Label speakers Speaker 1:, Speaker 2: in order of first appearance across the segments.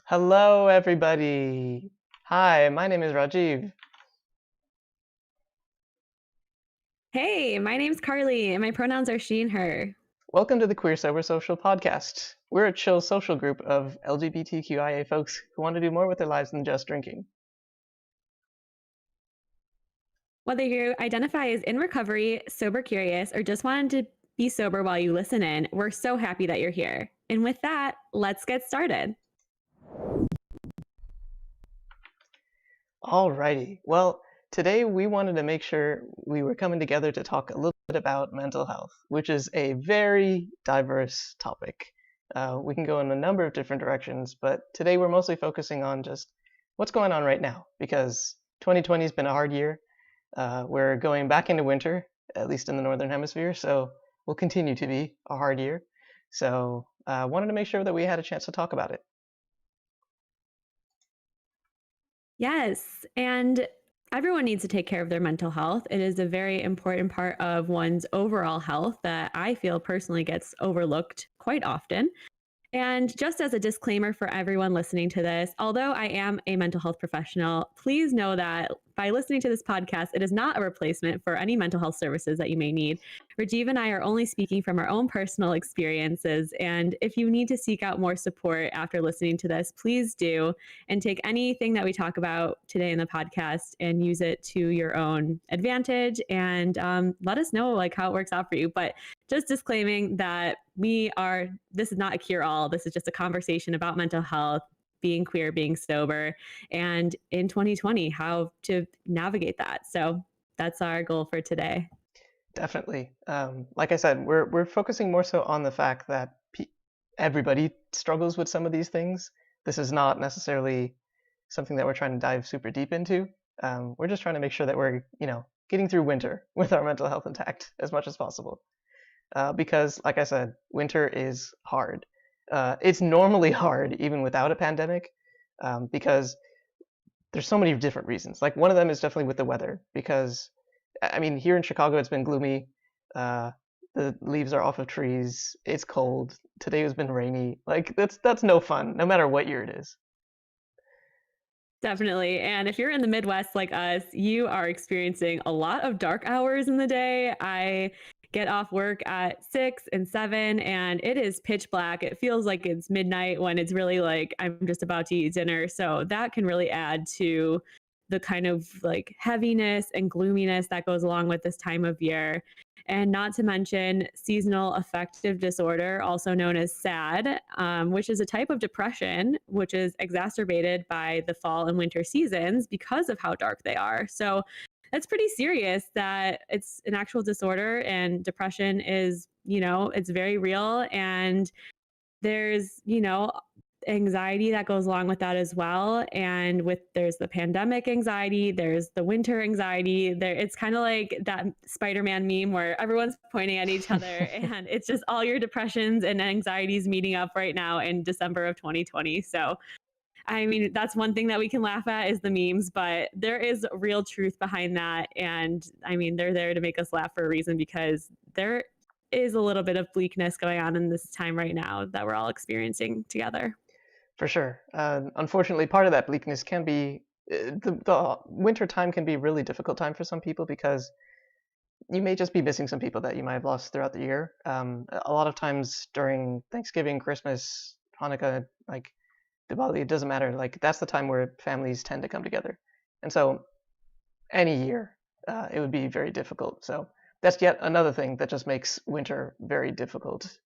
Speaker 1: Hello, everybody. Hi, my name is Rajiv.
Speaker 2: Hey, my name's Carly, and my pronouns are she and her.
Speaker 1: Welcome to the Queer Sober Social podcast. We're a chill social group of LGBTQIA folks who want to do more with their lives than just drinking.
Speaker 2: Whether you identify as in recovery, sober curious, or just wanted to be sober while you listen in, we're so happy that you're here. And with that, let's get started.
Speaker 1: Alrighty. Well, today we wanted to make sure we were coming together to talk a little bit about mental health, which is a very diverse topic. We can go in a number of different directions, but today we're mostly focusing on just what's going on right now because 2020 has been a hard year. We're going back into winter, at least in the Northern Hemisphere, so will continue to be a hard year. So wanted to make sure that we had a chance to talk about it.
Speaker 2: Yes, and everyone needs to take care of their mental health. It is a very important part of one's overall health that I feel personally gets overlooked quite often. And just as a disclaimer for everyone listening to this, although I am a mental health professional, please know that by listening to this podcast, it is not a replacement for any mental health services that you may need. Rajiv and I are only speaking from our own personal experiences. And if you need to seek out more support after listening to this, please do. And take anything that we talk about today in the podcast and use it to your own advantage. And let us know like how it works out for you. But just disclaiming that this is not a cure all. This is just a conversation about mental health, being queer, being sober, and in 2020, how to navigate that. So that's our goal for today.
Speaker 1: Definitely. Like I said, we're focusing more so on the fact that everybody struggles with some of these things. This is not necessarily something that we're trying to dive super deep into. We're just trying to make sure that we're, getting through winter with our mental health intact as much as possible. Because, like I said, winter is hard. It's normally hard even without a pandemic, because there's so many different reasons. Like one of them is definitely with the weather, because I mean here in Chicago it's been gloomy. The leaves are off of trees. It's cold. Today has been rainy. Like that's no fun, no matter what year it is.
Speaker 2: Definitely. And if you're in the Midwest like us, you are experiencing a lot of dark hours in the day. I get off work at 6 and 7 and it is pitch black. It feels like it's midnight when it's really like I'm just about to eat dinner. So that can really add to the kind of like heaviness and gloominess that goes along with this time of year. And not to mention seasonal affective disorder, also known as SAD, which is a type of depression, which is exacerbated by the fall and winter seasons because of how dark they are. So that's pretty serious that it's an actual disorder, and depression is, it's very real. And there's, anxiety that goes along with that as well. And there's the pandemic anxiety, there's the winter anxiety. It's kind of like that Spider-Man meme where everyone's pointing at each other and it's just all your depressions and anxieties meeting up right now in December of 2020. So I mean, that's one thing that we can laugh at is the memes, but there is real truth behind that. And I mean, they're there to make us laugh for a reason because there is a little bit of bleakness going on in this time right now that we're all experiencing together.
Speaker 1: For sure. Unfortunately, part of that bleakness can be the winter time can be a really difficult time for some people because you may just be missing some people that you might have lost throughout the year. A lot of times during Thanksgiving, Christmas, Hanukkah, like Diwali, it doesn't matter. Like that's the time where families tend to come together, and so any year it would be very difficult. So that's yet another thing that just makes winter very difficult.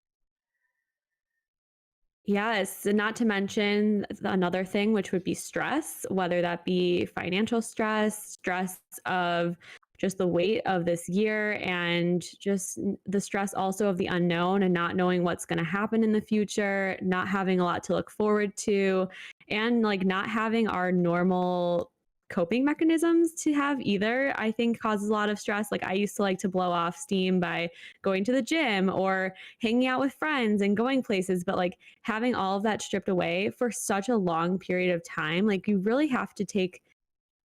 Speaker 2: Yes, and not to mention another thing, which would be stress, whether that be financial stress of just the weight of this year, and just the stress also of the unknown and not knowing what's going to happen in the future, not having a lot to look forward to, and like not having our normal coping mechanisms to have either, I think causes a lot of stress. Like I used to like to blow off steam by going to the gym or hanging out with friends and going places, but like having all of that stripped away for such a long period of time, like you really have to take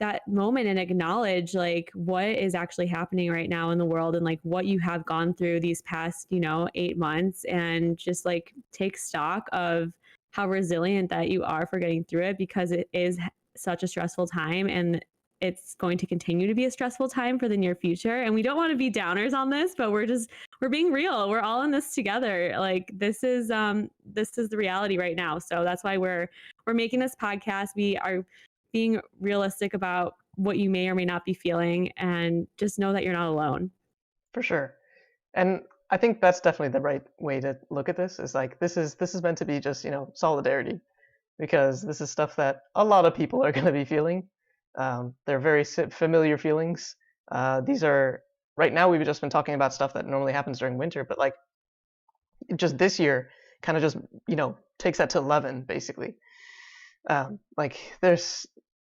Speaker 2: that moment and acknowledge like what is actually happening right now in the world and like what you have gone through these past, 8 months, and just like take stock of how resilient that you are for getting through it, because it is such a stressful time, and it's going to continue to be a stressful time for the near future. And we don't want to be downers on this, but we're being real. We're all in this together. Like this is the reality right now. So that's why we're making this podcast. We are being realistic about what you may or may not be feeling, and just know that you're not alone.
Speaker 1: For sure. And I think that's definitely the right way to look at this. Is like this is meant to be just solidarity, because this is stuff that a lot of people are going to be feeling. They're very familiar feelings. These are right now we've just been talking about stuff that normally happens during winter, but like just this year kind of just takes that to 11 basically. Like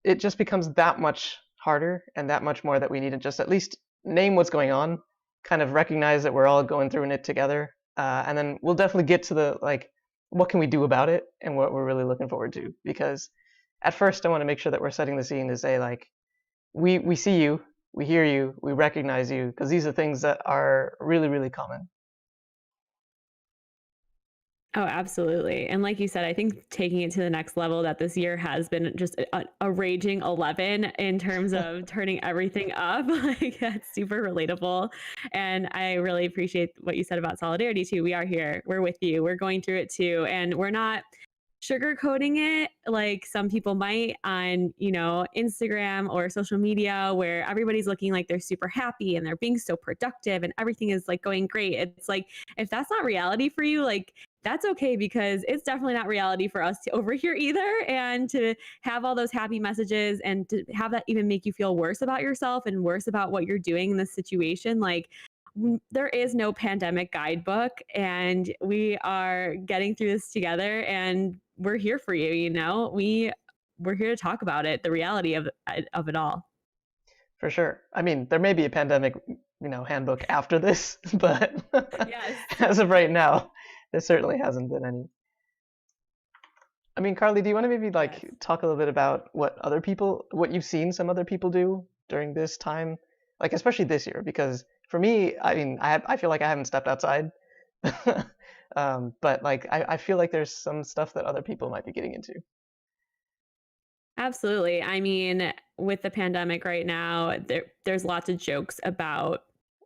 Speaker 1: it just becomes that much harder and that much more that we need to just at least name what's going on, kind of recognize that we're all going through it together, and then we'll definitely get to the like what can we do about it and what we're really looking forward to. Because at first I want to make sure that we're setting the scene to say like we see you, we hear you, we recognize you, because these are things that are really really common.
Speaker 2: Oh, absolutely. And like you said, I think taking it to the next level, that this year has been just a raging 11 in terms of turning everything up. Like that's super relatable. And I really appreciate what you said about solidarity too. We are here. We're with you. We're going through it too. And we're not sugarcoating it like some people might on, Instagram or social media, where everybody's looking like they're super happy and they're being so productive and everything is like going great. It's like, if that's not reality for you, like that's okay, because it's definitely not reality for us to over here either. And to have all those happy messages and to have that even make you feel worse about yourself and worse about what you're doing in this situation, like there is no pandemic guidebook, and we are getting through this together, and we're here for you. We're here to talk about it, the reality of it all.
Speaker 1: For sure. I mean, there may be a pandemic, handbook after this, but
Speaker 2: Yes.
Speaker 1: as of right now, there certainly hasn't been any. I mean, Carly, do you want to maybe like
Speaker 2: Yes.
Speaker 1: talk a little bit about what you've seen some other people do during this time, like especially this year? Because for me, I mean, I feel like I haven't stepped outside, but like I feel like there's some stuff that other people might be getting into.
Speaker 2: Absolutely. I mean, with the pandemic right now, there's lots of jokes about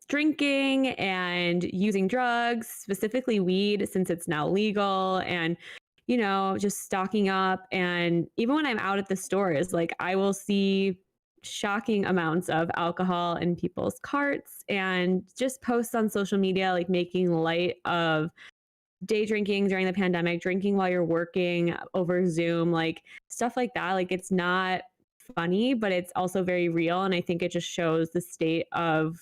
Speaker 2: drinking and using drugs, specifically weed, since it's now legal, and just stocking up. And even when I'm out at the stores, like I will see shocking amounts of alcohol in people's carts, and just posts on social media like making light of day drinking during the pandemic, drinking while you're working over Zoom, like stuff like that. Like it's not funny, but it's also very real. And I think it just shows the state of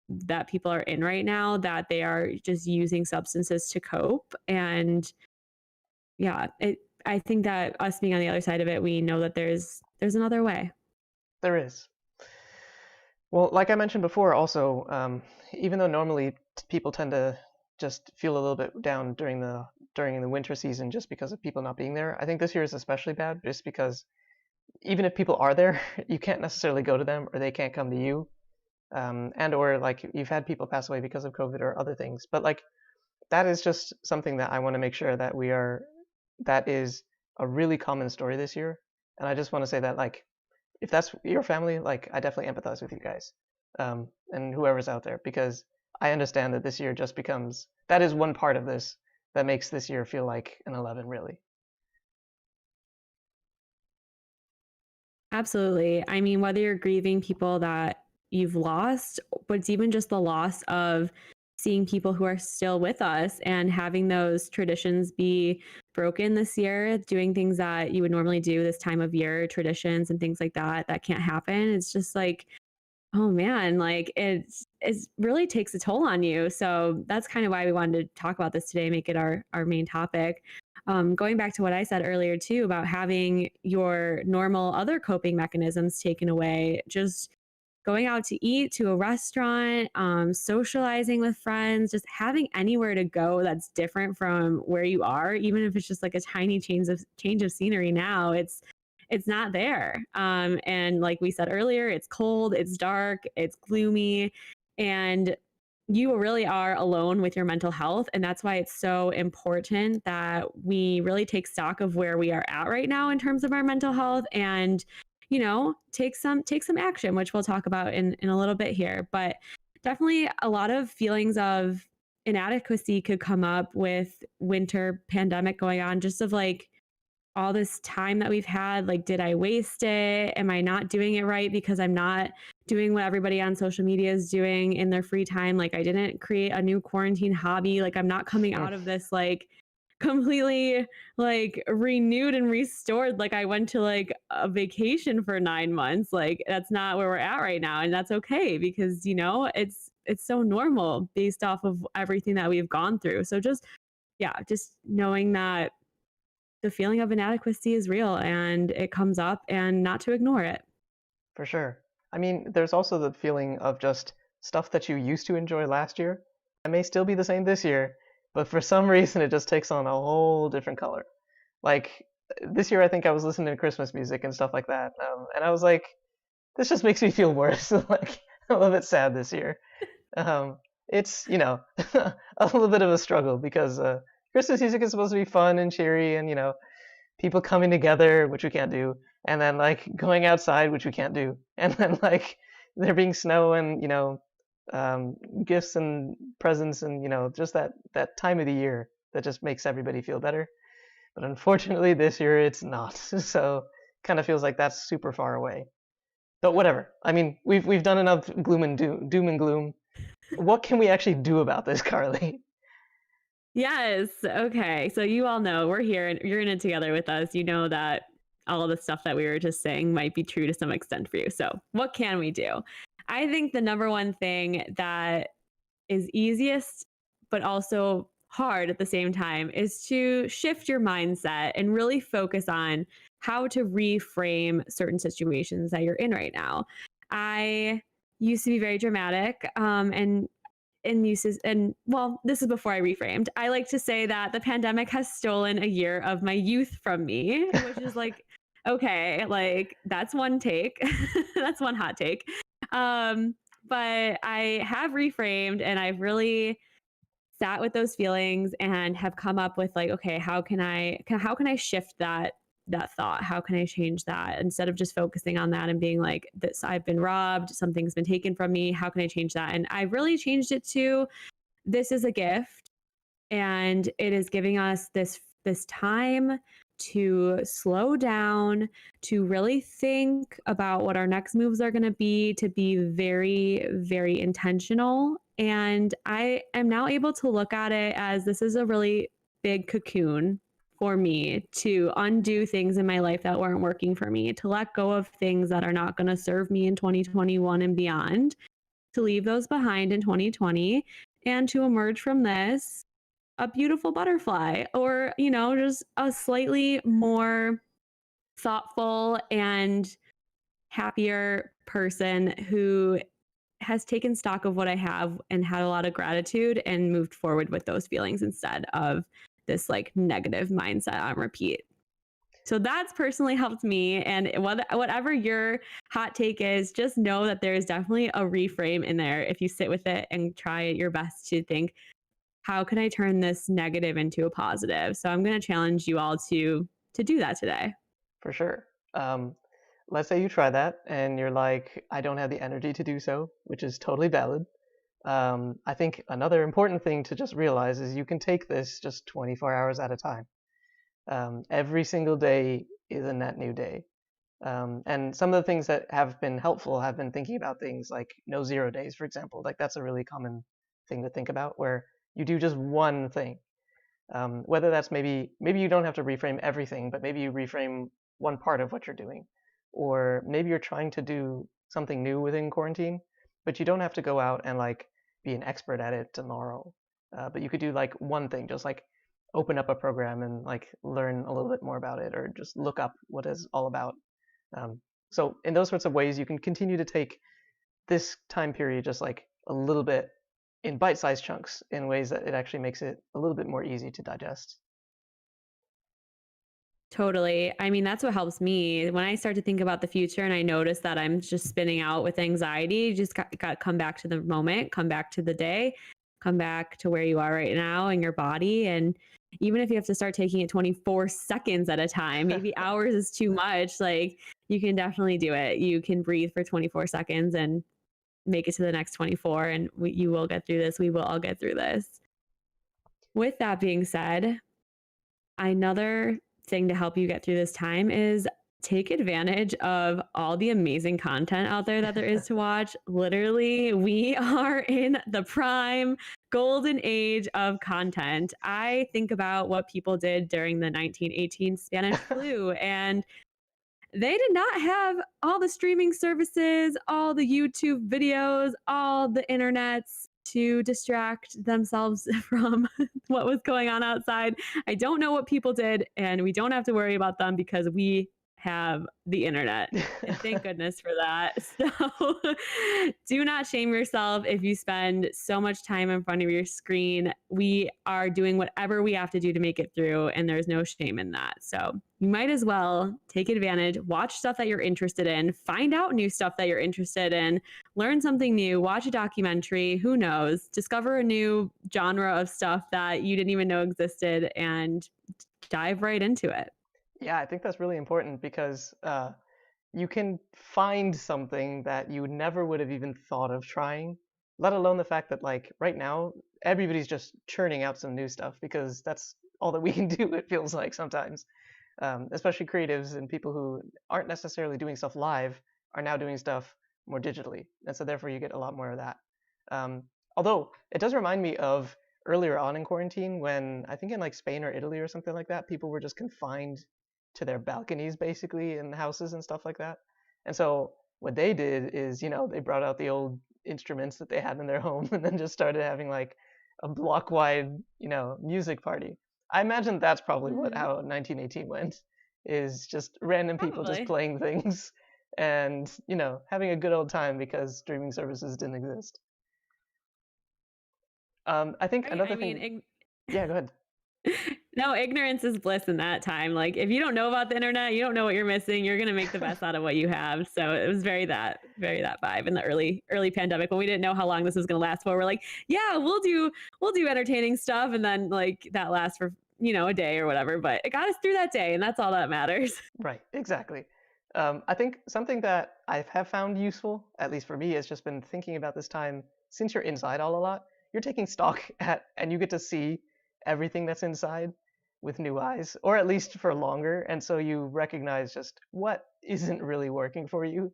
Speaker 2: that people are in right now, that they are just using substances to cope. And yeah, I think that us being on the other side of it, we know that there's another way.
Speaker 1: There is. Well, like I mentioned before, also, even though normally people tend to just feel a little bit down during the winter season just because of people not being there, I think this year is especially bad just because even if people are there, you can't necessarily go to them or they can't come to you, and or like you've had people pass away because of COVID or other things. But like that is just something that I want to make sure that that is a really common story this year, and I just want to say that like if that's your family, like I definitely empathize with you guys, and whoever's out there, because I understand that this year just becomes that is one part of this that makes this year feel like an 11, really.
Speaker 2: Absolutely. I mean, whether you're grieving people that you've lost, but it's even just the loss of seeing people who are still with us and having those traditions be broken this year, doing things that you would normally do this time of year, traditions and things like that, that can't happen. It's just like, oh man, like it really takes a toll on you. So that's kind of why we wanted to talk about this today, make it our main topic. Going back to what I said earlier too about having your normal other coping mechanisms taken away, just going out to eat, to a restaurant, socializing with friends, just having anywhere to go that's different from where you are, even if it's just like a tiny change of scenery. Now it's not there. And like we said earlier, it's cold, it's dark, it's gloomy, and you really are alone with your mental health. And that's why it's so important that we really take stock of where we are at right now in terms of our mental health and, take some action, which we'll talk about in a little bit here. But definitely a lot of feelings of inadequacy could come up with winter pandemic going on, just of like all this time that we've had. Like, did I waste it? Am I not doing it right because I'm not doing what everybody on social media is doing in their free time? Like, I didn't create a new quarantine hobby. Like, I'm not coming out of this like completely like renewed and restored. Like, I went to like a vacation for 9 months. Like, that's not where we're at right now. And that's okay because, it's so normal based off of everything that we've gone through. So just knowing that the feeling of inadequacy is real and it comes up and not to ignore it.
Speaker 1: For sure. I mean, there's also the feeling of just stuff that you used to enjoy last year. It may still be the same this year, but for some reason it just takes on a whole different color. Like this year, I think I was listening to Christmas music and stuff like that, and I was like, this just makes me feel worse. Like I'm a little bit sad this year. It's a little bit of a struggle because Christmas music is supposed to be fun and cheery, and people coming together, which we can't do, and then like going outside, which we can't do, and then like there being snow and gifts and presents and just that time of the year that just makes everybody feel better. But unfortunately, this year it's not. So kind of feels like that's super far away. But whatever. I mean, we've done enough doom and gloom. What can we actually do about this, Carly?
Speaker 2: Yes. Okay. So you all know we're here and you're in it together with us. You know that all of the stuff that we were just saying might be true to some extent for you. So, what can we do? I think the number one thing that is easiest, but also hard at the same time, is to shift your mindset and really focus on how to reframe certain situations that you're in right now. I used to be very dramatic and uses and well, this is before I reframed. I like to say that the pandemic has stolen a year of my youth from me, which is like, okay, like that's one take. That's one hot take. Um, but I have reframed and I've really sat with those feelings and have come up with like, okay, how can I shift that thought? How can I change that instead of just focusing on that and being like, this, I've been robbed, something's been taken from me. How can I change that? And I really changed it to, this is a gift and it is giving us this time to slow down, to really think about what our next moves are going to be, to be very, very intentional. And I am now able to look at it as this is a really big cocoon for me to undo things in my life that weren't working for me, to let go of things that are not going to serve me in 2021 and beyond, to leave those behind in 2020, and to emerge from this a beautiful butterfly, or just a slightly more thoughtful and happier person who has taken stock of what I have and had a lot of gratitude and moved forward with those feelings instead of this like negative mindset on repeat. So that's personally helped me. And whatever your hot take is, just know that there is definitely a reframe in there if you sit with it and try your best to think, how can I turn this negative into a positive? So I'm going to challenge you all to do that today.
Speaker 1: For sure. Um, let's say you try that and you're like, I don't have the energy to do so, which is totally valid. I think another important thing to just realize is you can take this just 24 hours at a time. Every single day is a net new day. And some of the things that have been helpful have been thinking about things like no 0 days, for example. Like that's a really common thing to think about where you do just one thing. Whether that's maybe you don't have to reframe everything, but maybe you reframe one part of what you're doing, or maybe you're trying to do something new within quarantine, but you don't have to go out and like be an expert at it tomorrow. But you could do like one thing, just like open up a program and like learn a little bit more about it, or just look up what it's all about. So in those sorts of ways, you can continue to take this time period just like a little bit in bite-sized chunks in ways that it actually makes it a little bit more easy to digest.
Speaker 2: Totally. I mean, that's what helps me. When I start to think about the future and I notice that I'm just spinning out with anxiety, you just got to come back to the moment, come back to the day, come back to where you are right now in your body. And even if you have to start taking it 24 seconds at a time, maybe hours is too much, like you can definitely do it. You can breathe for 24 seconds and make it to the next 24, and you will get through this. We will all get through this. With that being said, another thing to help you get through this time is take advantage of all the amazing content out there that there is to watch. Literally, we are in the prime golden age of content. I think about what people did during the 1918 Spanish flu, and they did not have all the streaming services, all the YouTube videos, all the internets to distract themselves from what was going on outside. I don't know what people did, and we don't have to worry about them because we have the internet. And thank goodness for that. So do not shame yourself if you spend so much time in front of your screen. We are doing whatever we have to do to make it through, and there's no shame in that. So you might as well take advantage, watch stuff that you're interested in, find out new stuff that you're interested in, learn something new, watch a documentary, who knows, discover a new genre of stuff that you didn't even know existed, and dive right into it.
Speaker 1: Yeah, I think that's really important because you can find something that you never would have even thought of trying, let alone the fact that like right now everybody's just churning out some new stuff because that's all that we can do, it feels like sometimes. Especially creatives and people who aren't necessarily doing stuff live are now doing stuff more digitally, and so therefore you get a lot more of that. Um, Although it does remind me of earlier on in quarantine when I think in like Spain or Italy or something like that, people were just confined to their balconies basically in houses and stuff like that. And so what they did is, they brought out the old instruments that they had in their home and then just started having like a block wide, music party. I imagine that's probably what
Speaker 2: Mm-hmm.
Speaker 1: how 1918 went, is just random people just
Speaker 2: Probably.
Speaker 1: playing things and, having a good old time because streaming services didn't exist. I think
Speaker 2: Right.
Speaker 1: another
Speaker 2: I mean,
Speaker 1: thing, yeah, go ahead.
Speaker 2: no, ignorance is bliss in that time. Like, if you don't know about the internet, you don't know what you're missing. You're gonna make the best out of what you have. So it was very that vibe in the early pandemic when we didn't know how long this was gonna last for. We're like, yeah, we'll do entertaining stuff, and then like that lasts for a day or whatever. But it got us through that day, and that's all that matters.
Speaker 1: Right, exactly. I think something that I have found useful, at least for me, has just been thinking about this time. Since you're inside all a lot, you're taking stock at, and you get to see everything that's inside with new eyes, or at least for longer. And so you recognize just what isn't really working for you.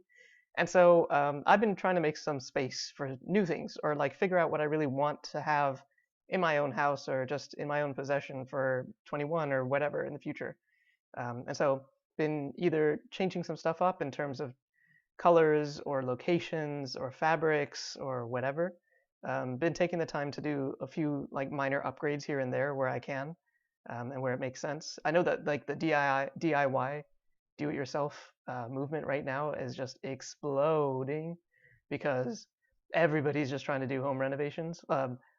Speaker 1: And so I've been trying to make some space for new things, or like figure out what I really want to have in my own house or just in my own possession for 21 or whatever in the future. And so been either changing some stuff up in terms of colors or locations or fabrics or whatever. Been taking the time to do a few like minor upgrades here and there where I can, and where it makes sense. I know that like the DIY, do it yourself movement right now is just exploding because everybody's just trying to do home renovations.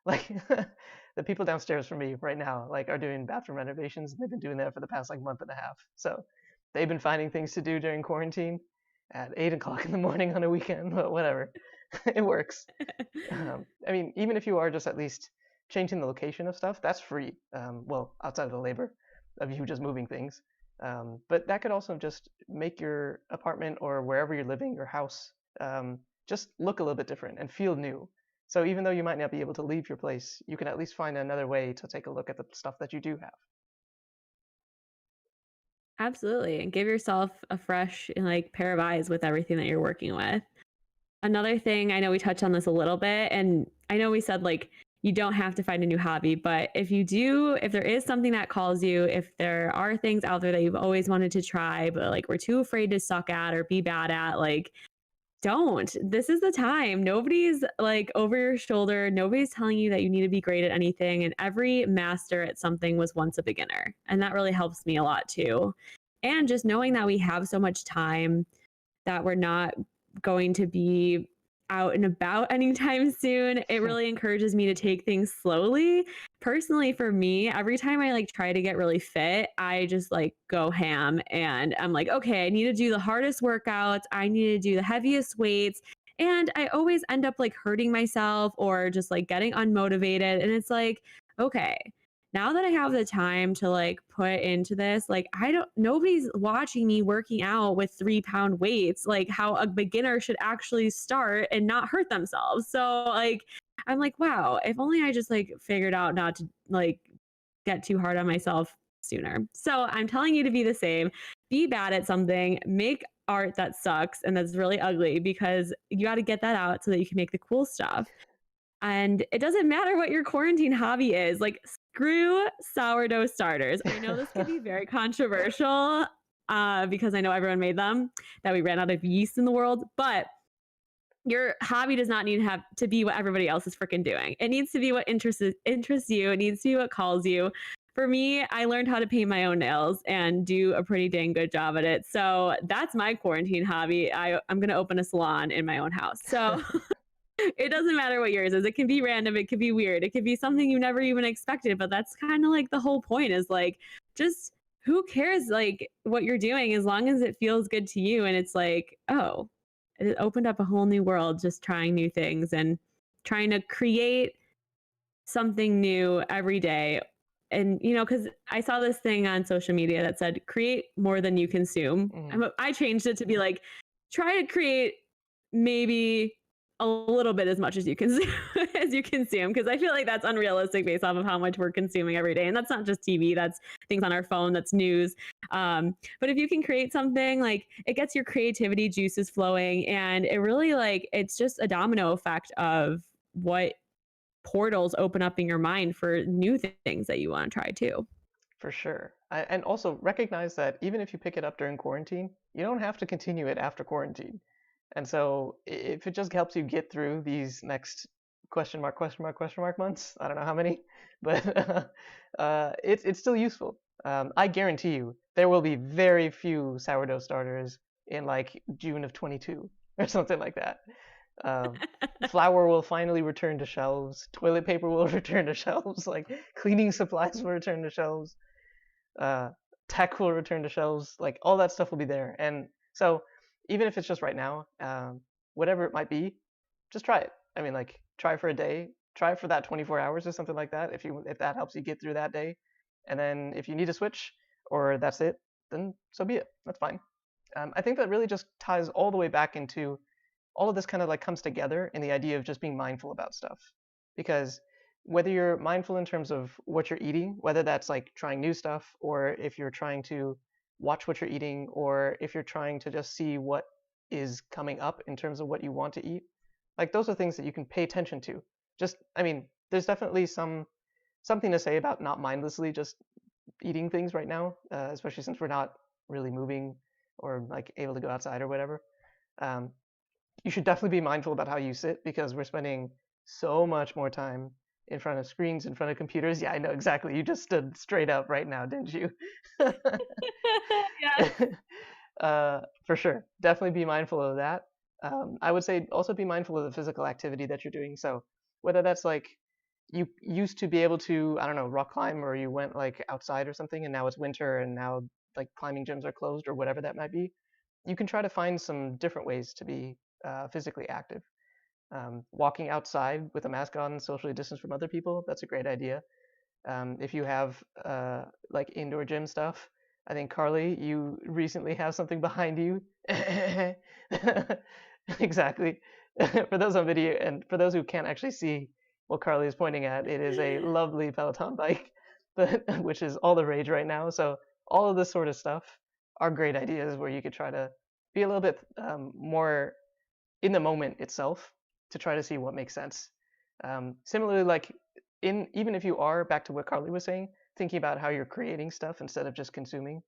Speaker 1: Like the people downstairs from me right now like are doing bathroom renovations, and they've been doing that for the past like month and a half. So they've been finding things to do during quarantine at 8 o'clock in the morning on a weekend, but whatever. It works. I mean, even if you are just at least changing the location of stuff, that's free. Well, outside of the labor of you just moving things. But that could also just make your apartment or wherever you're living, your house, just look a little bit different and feel new. So even though you might not be able to leave your place, you can at least find another way to take a look at the stuff that you do have.
Speaker 2: Absolutely, and give yourself a fresh like pair of eyes with everything that you're working with. Another thing, I know we touched on this a little bit, and I know we said like you don't have to find a new hobby, but if you do, if there is something that calls you, if there are things out there that you've always wanted to try, but like we're too afraid to suck at or be bad at, like don't. This is the time. Nobody's like over your shoulder. Nobody's telling you that you need to be great at anything. And every master at something was once a beginner. And that really helps me a lot too. And just knowing that we have so much time that we're not going to be out and about anytime soon. It really encourages me to take things slowly. Personally, for me, every time I like try to get really fit, I just like go ham and I'm like, okay, I need to do the hardest workouts. I need to do the heaviest weights. And I always end up like hurting myself or just like getting unmotivated. And it's like, okay, now that I have the time to like put into this, like nobody's watching me working out with 3 pound weights, like how a beginner should actually start and not hurt themselves. So like, I'm like, wow, if only I just like figured out not to like get too hard on myself sooner. So I'm telling you to be the same, be bad at something, make art that sucks and that's really ugly because you got to get that out so that you can make the cool stuff. And it doesn't matter what your quarantine hobby is, like, screw sourdough starters. I know this could be very controversial because I know everyone made them, that we ran out of yeast in the world, but your hobby does not need to have to be what everybody else is freaking doing. It needs to be what interests you. It needs to be what calls you. For me, I learned how to paint my own nails and do a pretty dang good job at it. So that's my quarantine hobby. I'm going to open a salon in my own house. So it doesn't matter what yours is. It can be random. It could be weird. It could be something you never even expected. But that's kind of like the whole point is like, just who cares like what you're doing as long as it feels good to you. And it's like, oh, it opened up a whole new world just trying new things and trying to create something new every day. And, you know, because I saw this thing on social media that said, create more than you consume.
Speaker 1: Mhm.
Speaker 2: I changed it to be like, try to create maybe a little bit as much as you consume as you consume because I feel like that's unrealistic based off of how much we're consuming every day, and that's not just TV, that's things on our phone, that's news. But if you can create something, like it gets your creativity juices flowing, and it really like it's just a domino effect of what portals open up in your mind for new things that you want to try too.
Speaker 1: For sure. And also recognize that even if you pick it up during quarantine, you don't have to continue it after quarantine. And so if it just helps you get through these next question mark, question mark, question mark months, I don't know how many, but it's still useful. I guarantee you there will be very few sourdough starters in like June of 22 or something like that. Um, Flour will finally return to shelves. Toilet paper will return to shelves. Like cleaning supplies will return to shelves. Uh, Tech will return to shelves. Like all that stuff will be there. And so even if it's just right now, whatever it might be, just try it. I mean, like try for a day. Try for that 24 hours or something like that. If that helps you get through that day, and then if you need to switch or that's it, then so be it. That's fine. I think that really just ties all the way back into all of this kind of like comes together in the idea of just being mindful about stuff. Because whether you're mindful in terms of what you're eating, whether that's like trying new stuff, or if you're trying to watch what you're eating, or if you're trying to just see what is coming up in terms of what you want to eat, like those are things that you can pay attention to. Just, I mean, there's definitely something to say about not mindlessly just eating things right now, especially since we're not really moving or like able to go outside or whatever. Um, you should definitely be mindful about how you sit because we're spending so much more time in front of screens, in front of computers. Yeah, I know exactly. You just stood straight up right now, didn't you?
Speaker 2: Yes.
Speaker 1: For sure. Definitely be mindful of that. I would say also be mindful of the physical activity that you're doing. So whether that's like you used to be able to, I don't know, rock climb or you went like outside or something and now it's winter and now like climbing gyms are closed or whatever that might be, you can try to find some different ways to be physically active. Walking outside with a mask on, socially distanced from other people, that's a great idea. If you have like indoor gym stuff, I think Carly, you recently have something behind you. Exactly. For those on video and for those who can't actually see what Carly is pointing at, it is a lovely Peloton bike, which is all the rage right now. So all of this sort of stuff are great ideas where you could try to be a little bit more in the moment itself to try to see what makes sense. Similarly, like in even if you are back to what Carly was saying, thinking about how you're creating stuff instead of just consuming,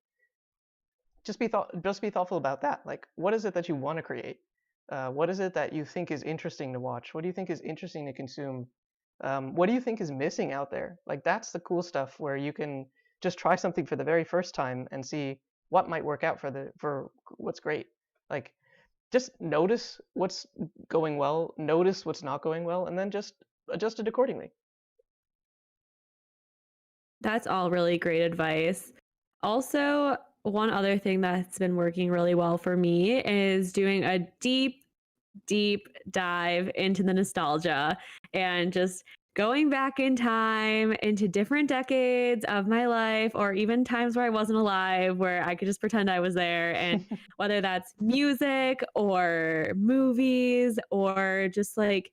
Speaker 1: just be thoughtful about that. Like, what is it that you want to create? What is it that you think is interesting to watch? What do you think is interesting to consume? What do you think is missing out there? Like, that's the cool stuff where you can just try something for the very first time and see what might work out for what's great. Like, just notice what's going well, notice what's not going well, and then just adjust it accordingly.
Speaker 2: That's all really great advice. Also, one other thing that's been working really well for me is doing a deep dive into the nostalgia and just going back in time into different decades of my life or even times where I wasn't alive where I could just pretend I was there, and whether that's music or movies or just like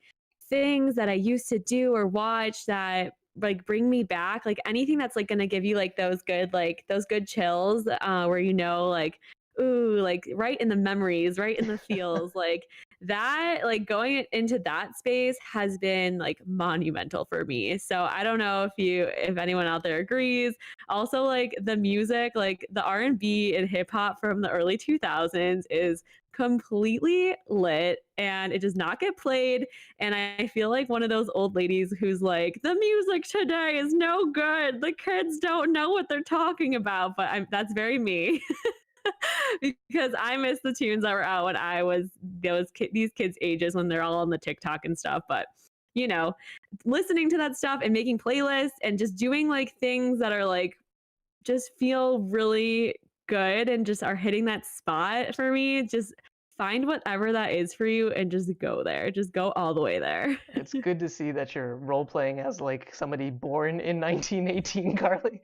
Speaker 2: things that I used to do or watch that like bring me back, like anything that's like going to give you like those good chills where like ooh, like right in the memories, right in the feels, like that, like going into that space has been like monumental for me. So I don't know if anyone out there agrees. Also, like the music, like the R&B and hip hop from the early 2000s is completely lit and it does not get played, and I feel like one of those old ladies who's like, the music today is no good, the kids don't know what they're talking about, but that's very me. Because I miss the tunes that were out when I was these kids' ages when they're all on the TikTok and stuff. But you know, listening to that stuff and making playlists and just doing like things that are like just feel really good and just are hitting that spot for me. Just find whatever that is for you and just go there. Just go all the way there.
Speaker 1: It's good to see that you're role playing as like somebody born in 1918, Carly.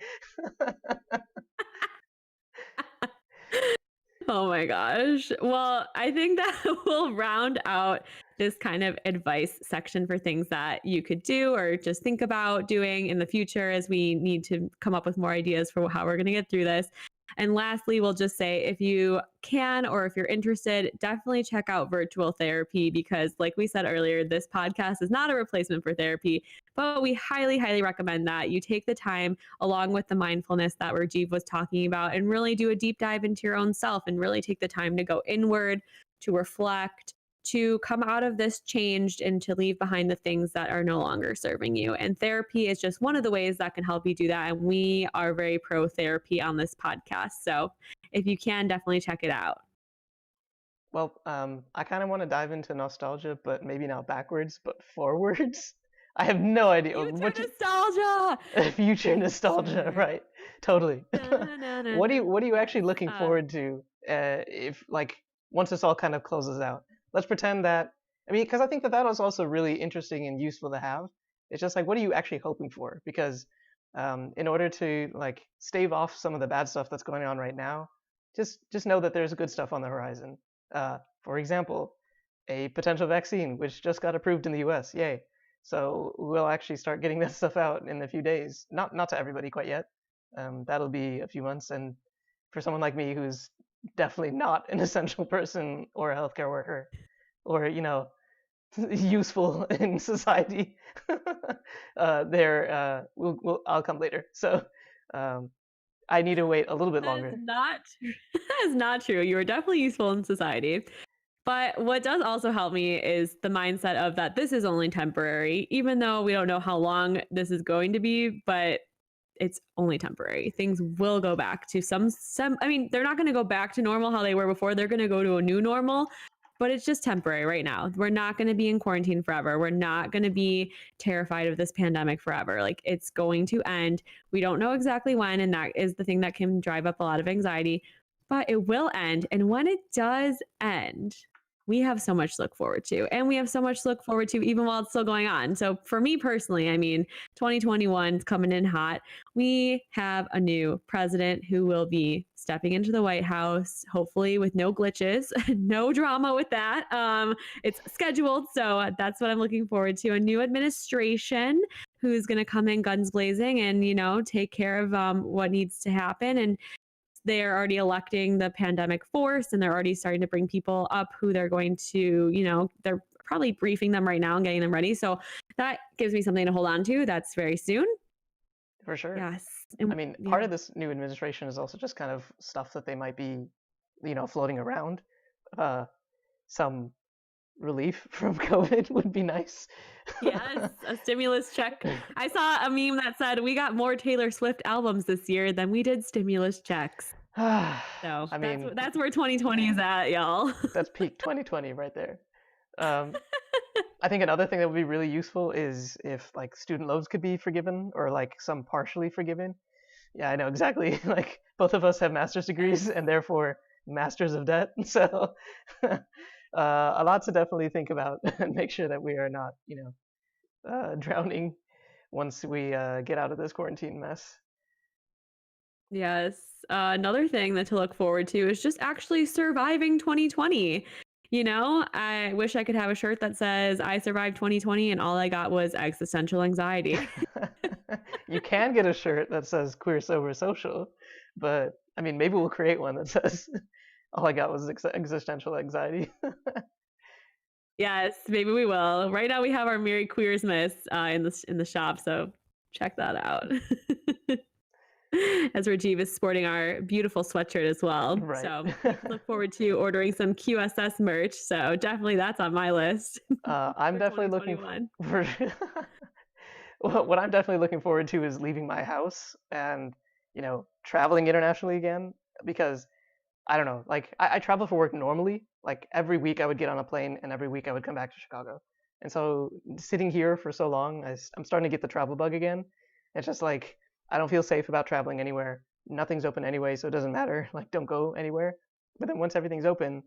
Speaker 2: Oh my gosh. Well, I think that will round out this kind of advice section for things that you could do or just think about doing in the future as we need to come up with more ideas for how we're going to get through this. And lastly, we'll just say if you can or if you're interested, definitely check out virtual therapy because, like we said earlier, this podcast is not a replacement for therapy, but we highly, highly recommend that you take the time along with the mindfulness that Rajiv was talking about and really do a deep dive into your own self and really take the time to go inward, to reflect, to come out of this changed and to leave behind the things that are no longer serving you. And therapy is just one of the ways that can help you do that. And we are very pro therapy on this podcast. So if you can, definitely check it out.
Speaker 1: Well, I kind of want to dive into nostalgia, but maybe not backwards, but forwards. I have no idea
Speaker 2: Future
Speaker 1: what
Speaker 2: nostalgia.
Speaker 1: future nostalgia,
Speaker 2: Future.
Speaker 1: right? Totally. What are you actually
Speaker 2: Yes.
Speaker 1: looking forward to if like once this all kind of closes out? Let's pretend that I mean, because I think that that was also really interesting and useful to have. It's just like what are you actually hoping for? Because in order to like stave off some of the bad stuff that's going on right now, just know that there's good stuff on the horizon. For example, a potential vaccine which just got approved in the U.S. Yay! So we'll actually start getting that stuff out in a few days. Not to everybody quite yet. That'll be a few months. And for someone like me who's definitely not an essential person or a healthcare worker or useful in society, I'll come later. So I need to wait a little bit
Speaker 2: That is
Speaker 1: longer.
Speaker 2: not that is not true. You are definitely useful in society. But what does also help me is the mindset of that this is only temporary, even though we don't know how long this is going to be, but it's only temporary. Things will go back to some I mean, they're not going to go back to normal how they were before. They're going to go to a new normal, but it's just temporary right now. We're not going to be in quarantine forever. We're not going to be terrified of this pandemic forever. Like it's going to end. We don't know exactly when, and that is the thing that can drive up a lot of anxiety, but it will end. And when it does end, we have so much to look forward to. And we have so much to look forward to even while it's still going on. So for me personally, I mean, 2021 is coming in hot. We have a new president who will be stepping into the White House, hopefully with no glitches, no drama with that. It's scheduled. So that's what I'm looking forward to. A new administration who's going to come in guns blazing and, take care of what needs to happen. And they're already electing the pandemic force and they're already starting to bring people up who they're going to, they're probably briefing them right now and getting them ready. So that gives me something to hold on to. That's very soon.
Speaker 1: For sure.
Speaker 2: Yes.
Speaker 1: I mean,
Speaker 2: Yeah.
Speaker 1: part of this new administration is also just kind of stuff that they might be, floating around. Some relief from COVID would be nice.
Speaker 2: Yes, a stimulus check. I saw a meme that said we got more Taylor Swift albums this year than we did stimulus checks. So
Speaker 1: I mean,
Speaker 2: that's where 2020 is at, y'all.
Speaker 1: that's peak 2020 right there. Um, I think another thing that would be really useful is if like student loans could be forgiven or like some partially forgiven. Yeah, I know exactly. Like both of us have master's degrees
Speaker 2: Yes.
Speaker 1: and therefore masters of debt. So a lot to definitely think about and make sure that we are not, drowning once we get out of this quarantine mess.
Speaker 2: Yes. Another thing that to look forward to is just actually surviving 2020. You know, I wish I could have a shirt that says I survived 2020 and all I got was existential anxiety.
Speaker 1: You can get a shirt that says queer sober social, but I mean maybe we'll create one that says all I got was existential anxiety.
Speaker 2: Yes, maybe we will. Right now we have our Merry Queersmas in the shop, so check that out. As Rajiv is sporting our beautiful sweatshirt as well.
Speaker 1: Right.
Speaker 2: So you can look forward to ordering some QSS merch. So definitely that's on my list
Speaker 1: I'm
Speaker 2: for
Speaker 1: definitely looking
Speaker 2: 2021.
Speaker 1: for what I'm definitely looking forward to is leaving my house and, traveling internationally again because I don't know, like I travel for work normally. Like every week I would get on a plane and every week I would come back to Chicago. And so sitting here for so long, I'm starting to get the travel bug again. It's just like I don't feel safe about traveling anywhere. Nothing's open anyway, so it doesn't matter. Like don't go anywhere. But then once everything's open,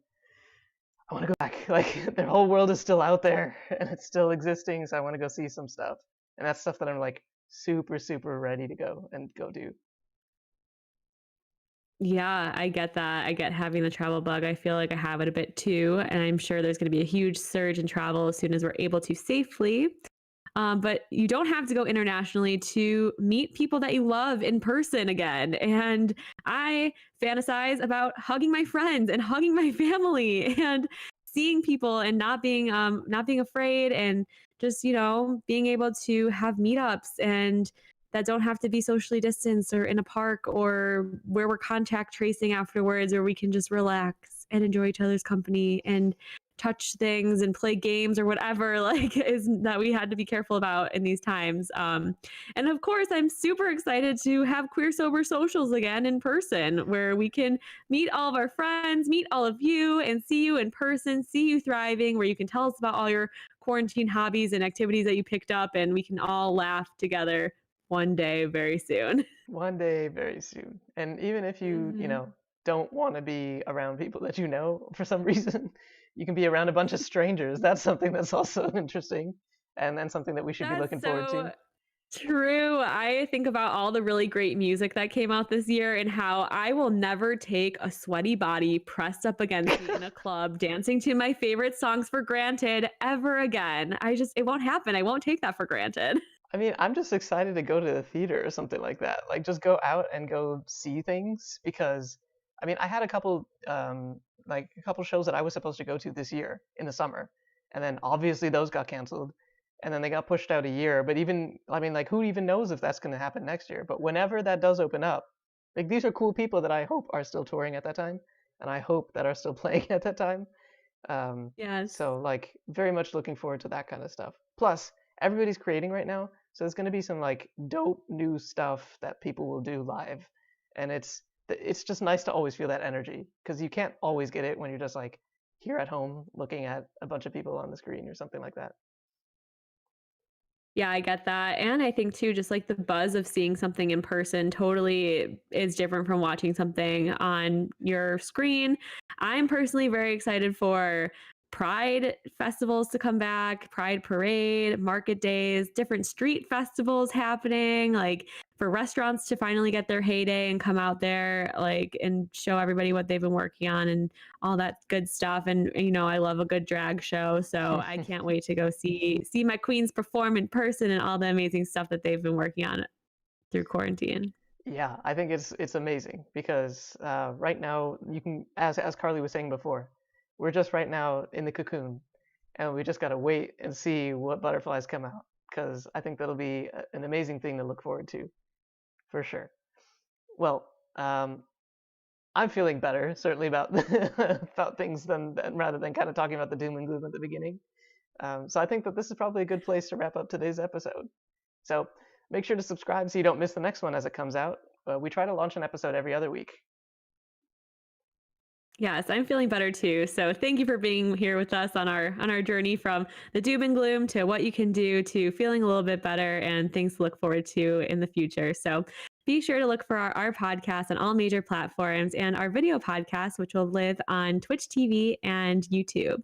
Speaker 1: I want to go back. Like the whole world is still out there and it's still existing, so I want to go see some stuff. And that's stuff that I'm like super super ready to go and go do.
Speaker 2: Yeah, I get that. I get having the travel bug. I feel like I have it a bit too. And I'm sure there's going to be a huge surge in travel as soon as we're able to safely. But you don't have to go internationally to meet people that you love in person again. And I fantasize about hugging my friends and hugging my family and seeing people and not being afraid and just being able to have meetups and that don't have to be socially distanced or in a park or where we're contact tracing afterwards, where we can just relax and enjoy each other's company and touch things and play games or whatever like is that we had to be careful about in these times. And of course I'm super excited to have queer sober socials again in person where we can meet all of our friends, meet all of you and see you in person, see you thriving, where you can tell us about all your quarantine hobbies and activities that you picked up and we can all laugh together one day very soon.
Speaker 1: One day, very soon. And even if you,
Speaker 2: Mhm.
Speaker 1: don't want to be around people that you know for some reason, you can be around a bunch of strangers. That's something that's also interesting and something that we should be
Speaker 2: That's
Speaker 1: looking forward
Speaker 2: so
Speaker 1: to.
Speaker 2: true. I think about all the really great music that came out this year and how I will never take a sweaty body pressed up against me in a club dancing to my favorite songs for granted ever again. It won't happen. I won't take that for granted.
Speaker 1: I mean, I'm just excited to go to the theater or something like that. Like just go out and go see things because I mean, I had a couple shows that I was supposed to go to this year in the summer. And then obviously those got canceled and then they got pushed out a year, but even I mean, like who even knows if that's going to happen next year? But whenever that does open up, like these are cool people that I hope are still touring at that time and I hope that are still playing at that time. Um,
Speaker 2: Yes.
Speaker 1: so like very much looking forward to that kind of stuff. Plus, everybody's creating right now, so there's going to be some like dope new stuff that people will do live, and it's just nice to always feel that energy because you can't always get it when you're just like here at home looking at a bunch of people on the screen or something like that.
Speaker 2: Yeah, I get that. And I think too, just like the buzz of seeing something in person totally is different from watching something on your screen. I'm personally very excited for Pride festivals to come back, Pride Parade, market days, different street festivals happening, like for restaurants to finally get their heyday and come out there, like, and show everybody what they've been working on and all that good stuff. And I love a good drag show, so I can't wait to go see my queens perform in person and all the amazing stuff that they've been working on through quarantine.
Speaker 1: Yeah, I think it's amazing because right now you can, as Carly was saying before, we're just right now in the cocoon, and we just gotta wait and see what butterflies come out because I think that'll be an amazing thing to look forward to for sure. Well, I'm feeling better certainly about about things than rather than kind of talking about the doom and gloom at the beginning. So I think that this is probably a good place to wrap up today's episode. So make sure to subscribe so you don't miss the next one as it comes out. We try to launch an episode every other week.
Speaker 2: Yes, I'm feeling better too. So thank you for being here with us on our journey from the doom and gloom to what you can do to feeling a little bit better and things to look forward to in the future. So be sure to look for our podcast on all major platforms and our video podcast, which will live on Twitch TV and YouTube.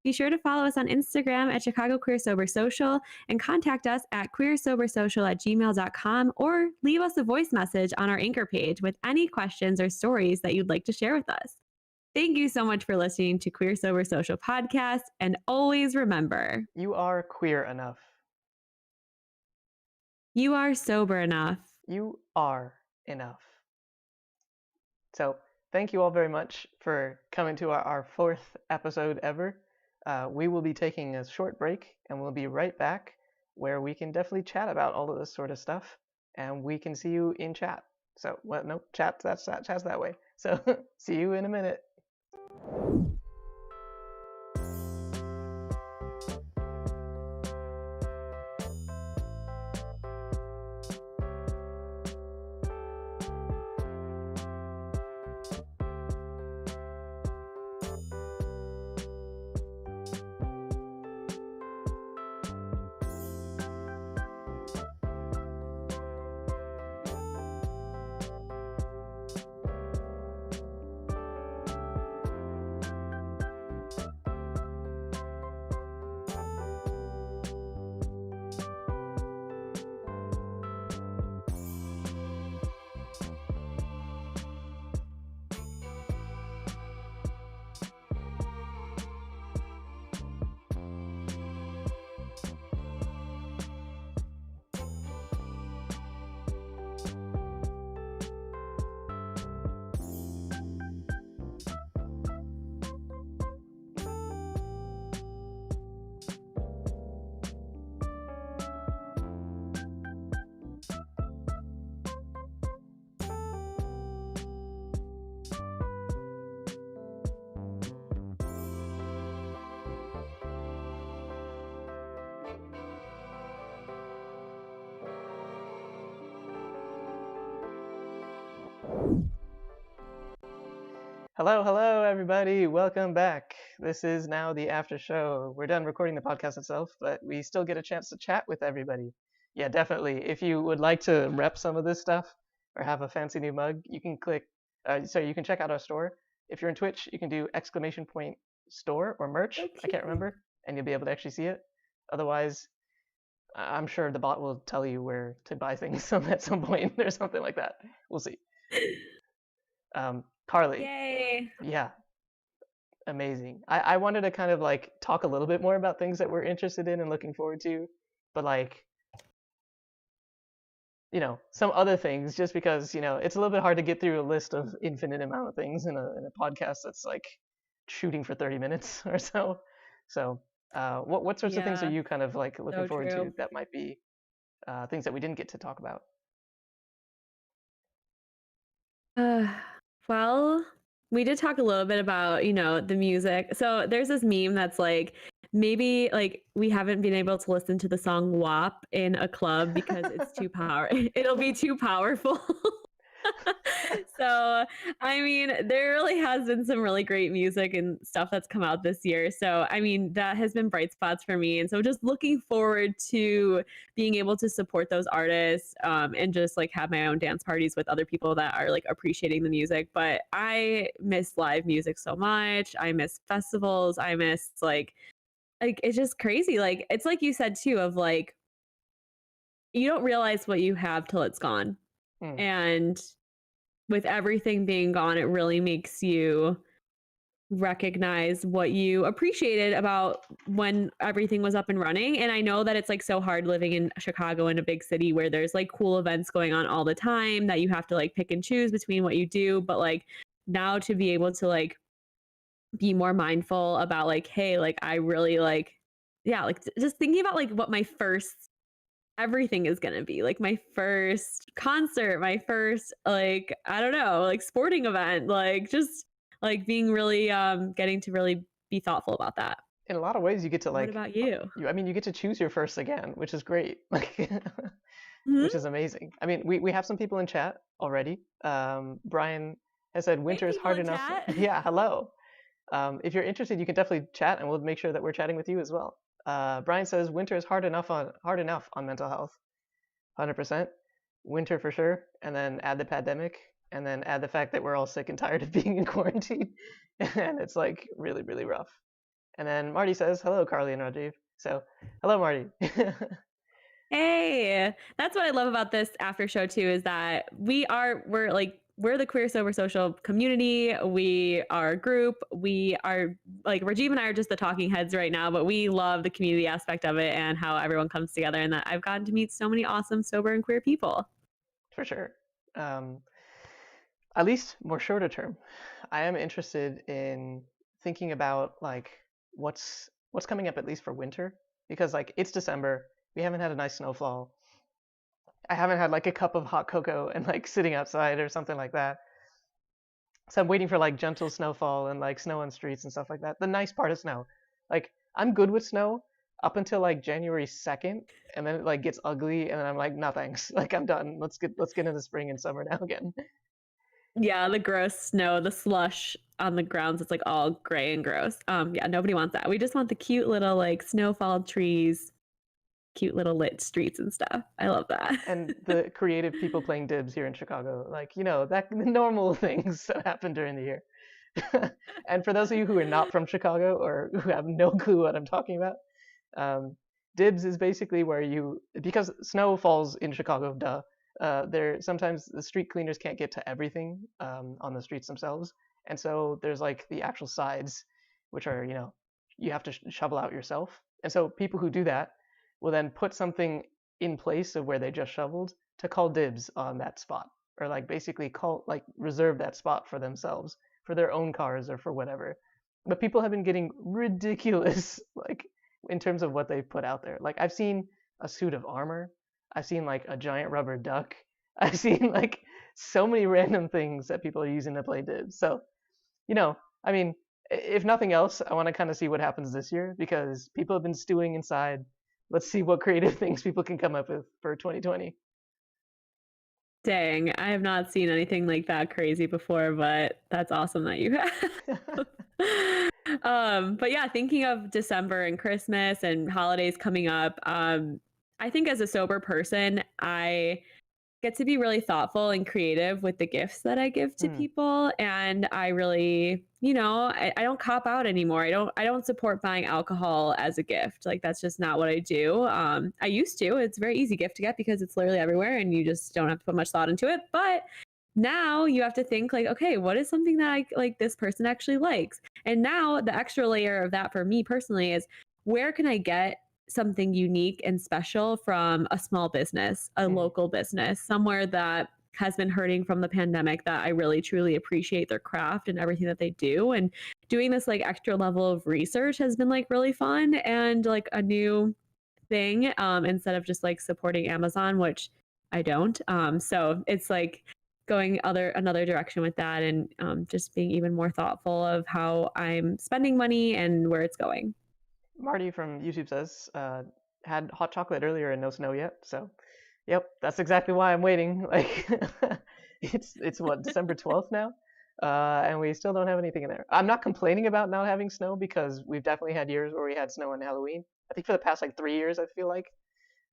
Speaker 2: Be sure to follow us on Instagram at Chicago Queer Sober Social and contact us at queersobersocial@gmail.com or leave us a voice message on our Anchor page with any questions or stories that you'd like to share with us. Thank you so much for listening to Queer Sober Social Podcast. And always remember,
Speaker 1: You are queer enough.
Speaker 2: you are sober enough.
Speaker 1: You are enough. So thank you all very much for coming to our fourth episode ever. We will be taking a short break and we'll be right back where we can definitely chat about all of this sort of stuff and we can see you in chat. So, well, no, chat's that way. So see you in a minute. Hello, everybody. Welcome back. This is now the after show. We're done recording the podcast itself, but we still get a chance to chat with everybody. Yeah, definitely. If you would like to rep some of this stuff or have a fancy new mug, you can you can check out our store. If you're in Twitch, you can do !store or merch. I can't remember, and you'll be able to actually see it. Otherwise, I'm sure the bot will tell you where to buy things at some point or something like that. We'll see. Carly.
Speaker 2: Yay.
Speaker 1: Yeah, amazing. I wanted to kind of like talk a little bit more about things that we're interested in and looking forward to, but like, some other things just because, it's a little bit hard to get through a list of infinite amount of things in a podcast that's like shooting for 30 minutes or so. So, what sorts of things are you kind of like looking forward to that might be things that we didn't get to talk about?
Speaker 2: Well, we did talk a little bit about, the music. So there's this meme that's like, maybe like we haven't been able to listen to the song WAP in a club because it's too it'll be too powerful. So, I mean, there really has been some really great music and stuff that's come out this year. So, I mean, that has been bright spots for me. And so, just looking forward to being able to support those artists and just like have my own dance parties with other people that are like appreciating the music. But I miss live music so much. I miss festivals. I miss like it's just crazy. Like, it's like you said too, of like, you don't realize what you have till it's gone. And with everything being gone, it really makes you recognize what you appreciated about when everything was up and running. And I know that it's like so hard living in Chicago, in a big city where there's like cool events going on all the time that you have to like pick and choose between what you do. But like now to be able to like be more mindful about like, hey, like I really like, yeah, like just thinking about like what my first everything is going to be, like my first concert, my first like I don't know, like sporting event, like just like being really getting to really be thoughtful about that.
Speaker 1: In a lot of ways you get to like,
Speaker 2: what about you?
Speaker 1: I mean, you get to choose your first again, which is great. Like
Speaker 2: Mm-hmm.
Speaker 1: which is amazing. I mean, we have some people in chat already. Brian has said
Speaker 2: Hey,
Speaker 1: winter is
Speaker 2: people
Speaker 1: hard
Speaker 2: in
Speaker 1: enough.
Speaker 2: chat.
Speaker 1: Yeah, hello. If you're interested, you can definitely chat, and we'll make sure that we're chatting with you as well. Brian says winter is hard enough on mental health. 100%. Winter for sure, and then add the pandemic, and then add the fact that we're all sick and tired of being in quarantine, and it's like really, really rough. And then Marty says, "Hello, Carly and Rajiv." So, hello, Marty.
Speaker 2: Hey, that's what I love about this after show too, is that we're the Queer Sober Social community. We are a group. We are like Rajiv and I are just the talking heads right now, but we love the community aspect of it and how everyone comes together, and that I've gotten to meet so many awesome sober and queer people.
Speaker 1: For sure. Um, at least more shorter term, I am interested in thinking about like what's coming up at least for winter, because like it's December, we haven't had a nice snowfall. I haven't had like a cup of hot cocoa and like sitting outside or something like that. So I'm waiting for like gentle snowfall and like snow on streets and stuff like that. The nice part of snow. Like I'm good with snow up until like January 2nd, and then it like gets ugly and then I'm like, no thanks. Like I'm done. Let's get into spring and summer now again.
Speaker 2: Yeah, the gross snow, the slush on the grounds, it's like all gray and gross. Yeah, nobody wants that. We just want the cute little like snowfall trees, cute little lit streets and stuff. I love that.
Speaker 1: And the creative people playing dibs here in Chicago, like that the normal things that happen during the year. And for those of you who are not from Chicago or who have no clue what I'm talking about, um, dibs is basically where because snow falls in Chicago, duh. There sometimes the street cleaners can't get to everything on the streets themselves, and so there's like the actual sides, which are you have to shovel out yourself. And so people who do that will then put something in place of where they just shoveled to call dibs on that spot, or like basically call like reserve that spot for themselves, for their own cars or for whatever. But people have been getting ridiculous, like in terms of what they put out there. Like I've seen a suit of armor, I've seen like a giant rubber duck, I've seen like so many random things that people are using to play dibs. So, you know, I mean, if nothing else, I want to kind of see what happens this year because people have been stewing inside. Let's see what creative things people can come up with for 2020.
Speaker 2: Dang, I have not seen anything like that crazy before, but that's awesome that you have. But yeah, thinking of December and Christmas and holidays coming up, I think as a sober person, I get to be really thoughtful and creative with the gifts that I give to
Speaker 1: Hmm.
Speaker 2: people. And I really, I don't cop out anymore. I don't support buying alcohol as a gift. Like that's just not what I do. I used to. It's a very easy gift to get because it's literally everywhere and you just don't have to put much thought into it. But now you have to think like, okay, what is something that I like this person actually likes? And now the extra layer of that for me personally is where can I get something unique and special from a small business, a
Speaker 1: Hmm.
Speaker 2: local business, somewhere that has been hurting from the pandemic that I really truly appreciate their craft and everything that they do. And doing this like extra level of research has been like really fun and like a new thing instead of just like supporting Amazon, which I don't. So it's like going another direction with that and just being even more thoughtful of how I'm spending money and where it's going.
Speaker 1: Marty from YouTube says, had hot chocolate earlier and no snow yet. So, yep, that's exactly why I'm waiting. Like, it's what December 12th now, and we still don't have anything in there. I'm not complaining about not having snow because we've definitely had years where we had snow on Halloween. I think for the past like 3 years, I feel like.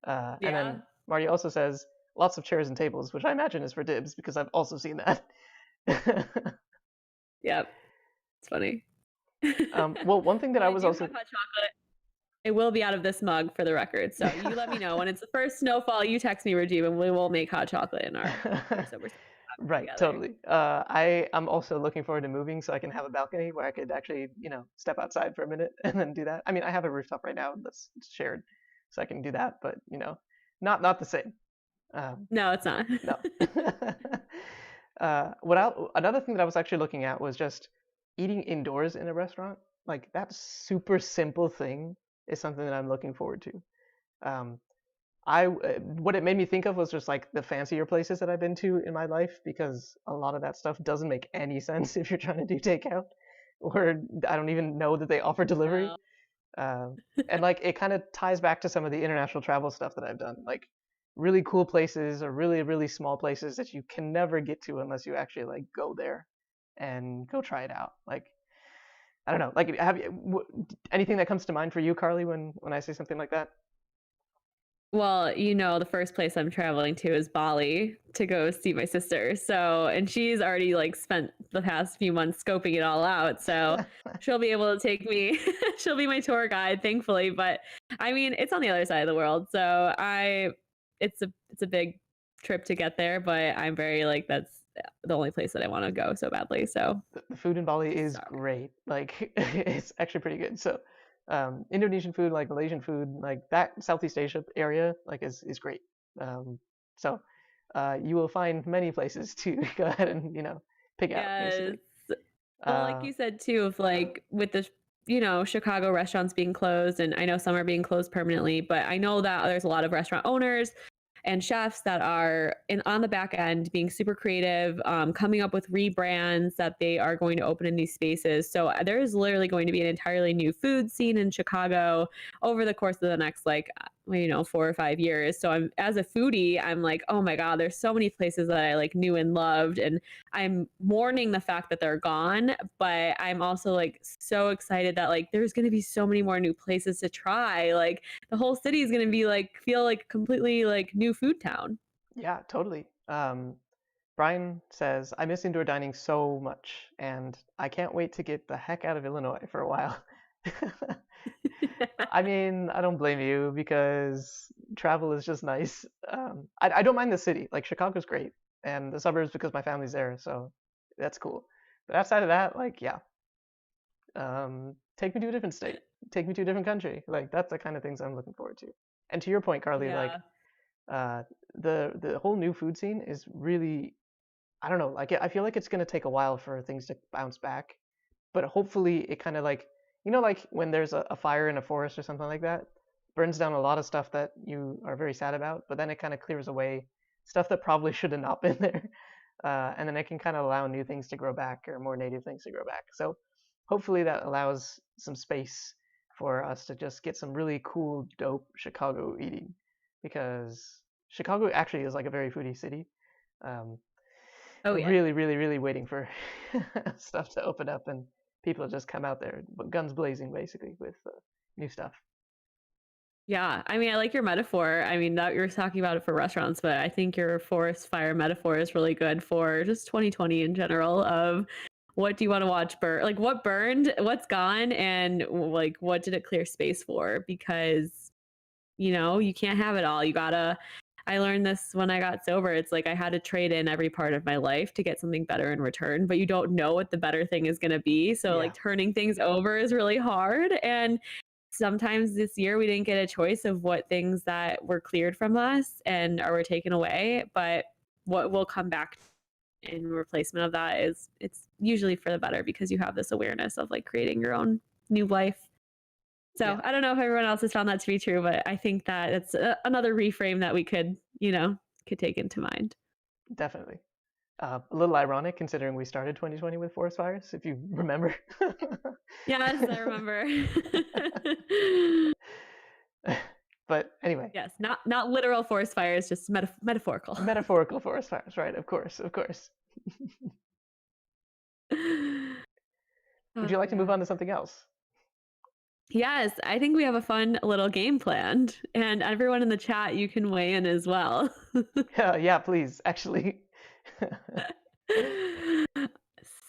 Speaker 1: And then
Speaker 2: Yeah.
Speaker 1: Marty also says lots of chairs and tables, which I imagine is for dibs because I've also seen that.
Speaker 2: Yep. It's funny.
Speaker 1: Well, one thing that
Speaker 2: When
Speaker 1: I
Speaker 2: I
Speaker 1: was
Speaker 2: do have
Speaker 1: also
Speaker 2: hot chocolate, it will be out of this mug for the record. So you let me know when it's the first snowfall. You text me, Rajiv, and we will make hot chocolate in our queer sober
Speaker 1: Right,
Speaker 2: together.
Speaker 1: totally. I am also looking forward to moving so I can have a balcony where I could actually, step outside for a minute and then do that. I mean, I have a rooftop right now that's shared, so I can do that, but not the same. Um,
Speaker 2: No, it's not.
Speaker 1: no. Another thing that I was actually looking at was just eating indoors in a restaurant. Like that super simple thing is something that I'm looking forward to. Um, what it made me think of was just like the fancier places that I've been to in my life because a lot of that stuff doesn't make any sense if you're trying to do takeout, or I don't even know that they offer delivery.
Speaker 2: No.
Speaker 1: Um, and like it kind of ties back to some of the international travel stuff that I've done, like really cool places or really really small places that you can never get to unless you actually like go there. and go try it out. Like, I don't know. Like, anything that comes to mind for you, Carly, when I say something like that?
Speaker 2: Well, the first place I'm traveling to is Bali to go see my sister. So, and she's already like spent the past few months scoping it all out. So she'll be able to take me, she'll be my tour guide, thankfully. But I mean, it's on the other side of the world. So it's a big trip to get there, but I'm very like, that's the only place that I want to go so badly. So
Speaker 1: The food in Bali is
Speaker 2: sorry.
Speaker 1: great. Like, it's actually pretty good. So, Indonesian food, like Malaysian food, like that Southeast Asia area, like is great. So, you will find many places to go ahead and pick out
Speaker 2: Yes.
Speaker 1: basically.
Speaker 2: Well, like
Speaker 1: Uh,
Speaker 2: you said too, of like with the Chicago restaurants being closed, and I know some are being closed permanently, but I know that there's a lot of restaurant owners and chefs that are on the back end being super creative, coming up with rebrands that they are going to open in these spaces. So there is literally going to be an entirely new food scene in Chicago over the course of the next 4 or 5 years. So I'm, as a foodie, I'm like, oh my god, there's so many places that I like knew and loved, and I'm mourning the fact that they're gone, but I'm also like so excited that like there's going to be so many more new places to try. Like the whole city is going to be like feel like completely like new food town.
Speaker 1: yeah, totally. Brian says, I miss indoor dining so much, and I can't wait to get the heck out of Illinois for a while. I mean, I don't blame you because travel is just nice. I don't mind the city. Like, Chicago's great, and the suburbs because my family's there, so that's cool. But outside of that, like, yeah, take me to a different state, take me to a different country. Like, that's the kind of things I'm looking forward to. And to your point, Carly, like,
Speaker 2: Yeah.
Speaker 1: uh, the whole new food scene is really, I don't know, like, I feel like it's gonna take a while for things to bounce back, but hopefully it kind of like, like when there's a fire in a forest or something like that, burns down a lot of stuff that you are very sad about, but then it kind of clears away stuff that probably should have not been there. And then it can kind of allow new things to grow back or more native things to grow back. So hopefully that allows some space for us to just get some really cool, dope Chicago eating, because Chicago actually is like a very foodie city. Um,
Speaker 2: Oh
Speaker 1: we're
Speaker 2: yeah.
Speaker 1: really, really, really waiting for stuff to open up and people just come out there, guns blazing, basically, with new stuff.
Speaker 2: Yeah, I mean, I like your metaphor. I mean, that you're talking about it for restaurants, but I think your forest fire metaphor is really good for just 2020 in general. Of what do you want to watch burn? Like what burned, what's gone, and like what did it clear space for? Because you can't have it all. You gotta. I learned this when I got sober. It's like I had to trade in every part of my life to get something better in return, but you don't know what the better thing is going to be. So,
Speaker 1: Yeah,
Speaker 2: like, turning things over is really hard. And sometimes this year we didn't get a choice of what things that were cleared from us and or were taken away, but what will come back in replacement of that is it's usually for the better because you have this awareness of like creating your own new life. So
Speaker 1: yeah,
Speaker 2: I don't know if everyone else has found that to be true, but I think that it's another reframe that we could take into mind.
Speaker 1: definitely. A little ironic considering we started 2020 with forest fires, if you remember.
Speaker 2: Yes, I remember.
Speaker 1: But anyway,
Speaker 2: Yes, not literal forest fires, just metaphorical.
Speaker 1: metaphorical forest fires, right? Of course, of course. Would you
Speaker 2: Oh
Speaker 1: like to move
Speaker 2: man.
Speaker 1: on to something else?
Speaker 2: Yes, I think we have a fun little game planned, and everyone in the chat, you can weigh in as well.
Speaker 1: Yeah, please, actually.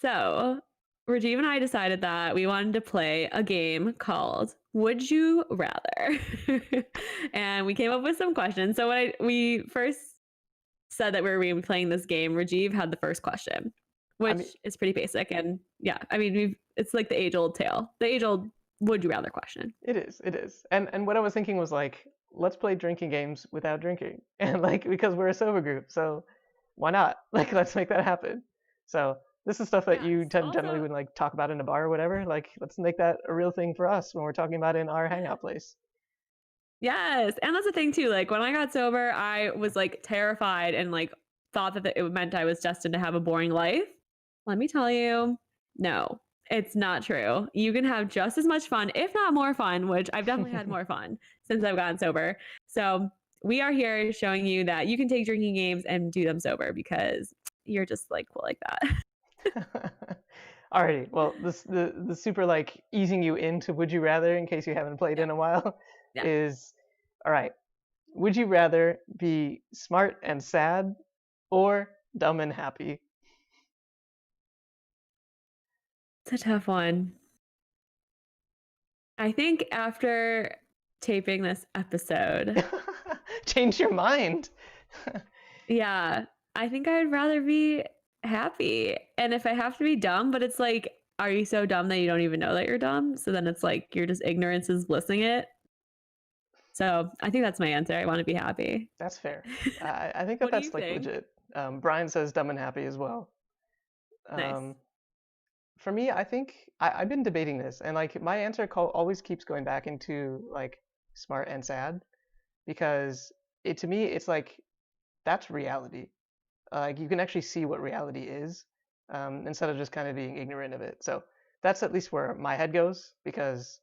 Speaker 2: So, Rajiv and I decided that we wanted to play a game called Would You Rather? And we came up with some questions. So, when we first said that we were going to be playing this game, Rajiv had the first question,
Speaker 1: I mean,
Speaker 2: which is pretty basic. And yeah, I mean, it's like the age old tale, the age old would you rather question.
Speaker 1: it is, it is. And what I was thinking was like, let's play drinking games without drinking. And like because we're a sober group, so why not? Like let's make that happen. So this is stuff that
Speaker 2: Yes.
Speaker 1: you generally
Speaker 2: Also,
Speaker 1: would like talk about in a bar or whatever. Like let's make that a real thing for us when we're talking about it in our hangout place.
Speaker 2: yes. And that's the thing too. Like when I got sober, I was like terrified and like thought that it meant I was destined to have a boring life. Let me tell you, no, it's not true. You can have just as much fun, if not more fun, which I've definitely had more fun since I've gotten sober. So we are here showing you that you can take drinking games and do them sober because you're just like cool like that.
Speaker 1: Alrighty. Well, the super like easing you into would you rather in case you haven't played
Speaker 2: Yeah.
Speaker 1: in a while
Speaker 2: Yeah.
Speaker 1: is all right. Would you rather be smart and sad or dumb and happy?
Speaker 2: It's a tough one. I think after taping this episode,
Speaker 1: Change your mind.
Speaker 2: yeah, I think I'd rather be happy. And if I have to be dumb, but it's like, are you so dumb that you don't even know that you're dumb? So then it's like you're just ignorance is blissing it. So I think that's my answer. I want to be happy.
Speaker 1: That's fair. I think that
Speaker 2: What do you
Speaker 1: that's like
Speaker 2: think?
Speaker 1: legit. Brian says dumb and happy as well.
Speaker 2: Nice.
Speaker 1: Um, for me, I think I've been debating this, and like my answer always keeps going back into like smart and sad because to me it's like that's reality. Like you can actually see what reality is instead of just kind of being ignorant of it. So that's at least where my head goes because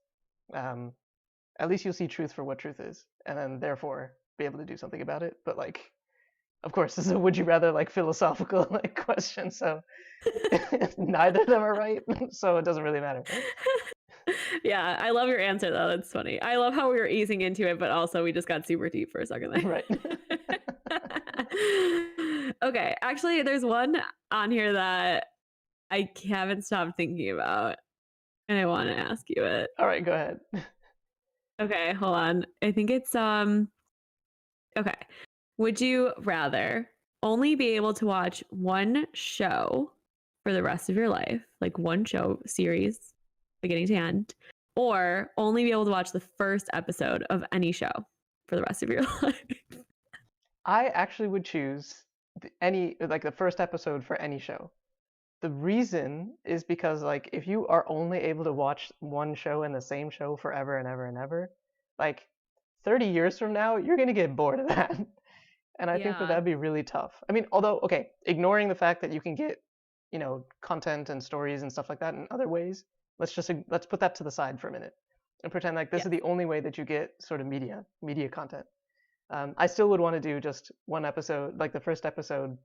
Speaker 1: um, at least you'll see truth for what truth is, and then therefore be able to do something about it. But like, of course, this is a would you rather like philosophical like question, so neither of them are right, so it doesn't really matter. Right?
Speaker 2: Yeah, I love your answer though. That's funny. I love how we were easing into it, but also we just got super deep for a second
Speaker 1: Right.
Speaker 2: there. Okay, actually, there's one on here that I haven't stopped thinking about, and I want to ask you it.
Speaker 1: All right, go ahead.
Speaker 2: Okay, hold on. I think it's okay. Would you rather only be able to watch one show for the rest of your life, like one show series, beginning to end, or only be able to watch the first episode of any show for the rest of your life?
Speaker 1: I actually would choose any like the first episode for any show. The reason is because like if you are only able to watch one show and the same show forever and ever and ever, like 30 years from now, you're going to get bored of that. And I think that
Speaker 2: Yeah.
Speaker 1: that'd be really tough. I mean, although okay, ignoring the fact that you can get, content and stories and stuff like that in other ways, let's put that to the side for a minute and pretend like this
Speaker 2: Yes.
Speaker 1: is the only way that you get sort of media content. I still would want to do just one episode, like the first episode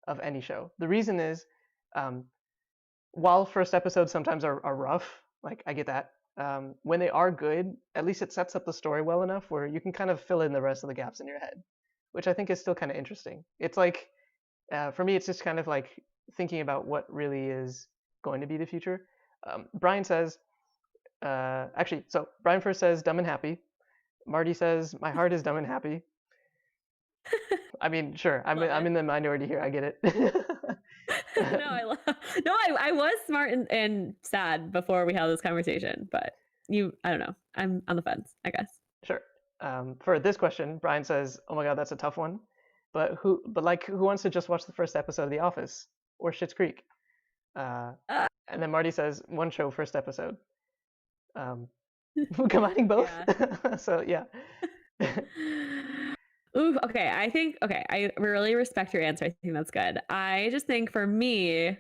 Speaker 1: of any show. The reason is, um, while first episodes sometimes are rough, like I get that. When they are good, at least it sets up the story well enough where you can kind of fill in the rest of the gaps in your head, which I think is still kind of interesting. It's like, for me, it's just kind of like thinking about what really is going to be the future. Brian says, actually, so Brian first says dumb and happy. Marty says my heart is dumb and happy. I mean, sure,
Speaker 2: Love
Speaker 1: I'm
Speaker 2: it.
Speaker 1: in the minority here. I get it.
Speaker 2: No, I was smart and sad before we had this conversation, but I don't know. I'm on the fence, I guess.
Speaker 1: Sure. For this question, Brian says, "Oh my God, that's a tough one." Who wants to just watch the first episode of The Office or Schitt's Creek?
Speaker 2: Uh,
Speaker 1: And then Marty says, "One show, first episode." Combining both.
Speaker 2: yeah.
Speaker 1: So yeah.
Speaker 2: Ooh, okay. I really respect your answer. I think that's good. I just think for me,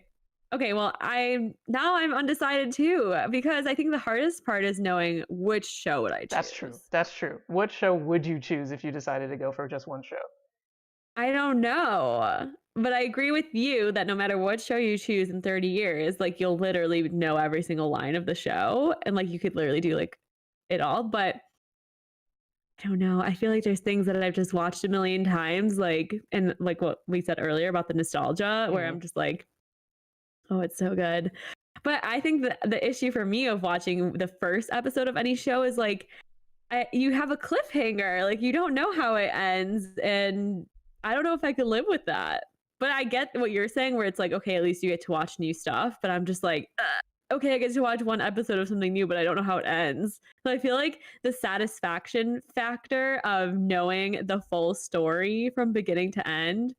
Speaker 2: okay, well, I'm undecided too because I think the hardest part is knowing which show would I choose.
Speaker 1: That's true. That's true. What show would you choose if you decided to go for just one show?
Speaker 2: I don't know. But I agree with you that no matter what show you choose in 30 years, like you'll literally know every single line of the show and like you could literally do like it all. But I don't know. I feel like there's things that I've just watched a million times, like, and like what we said earlier about the nostalgia, where
Speaker 1: Mhm.
Speaker 2: I'm just like, oh, it's so good. But I think the issue for me of watching the first episode of any show is like, you have a cliffhanger. Like, you don't know how it ends. And I don't know if I could live with that. But I get what you're saying, where it's like, okay, at least you get to watch new stuff. But I'm just like, okay, I get to watch one episode of something new, but I don't know how it ends. So I feel like the satisfaction factor of knowing the full story from beginning to end,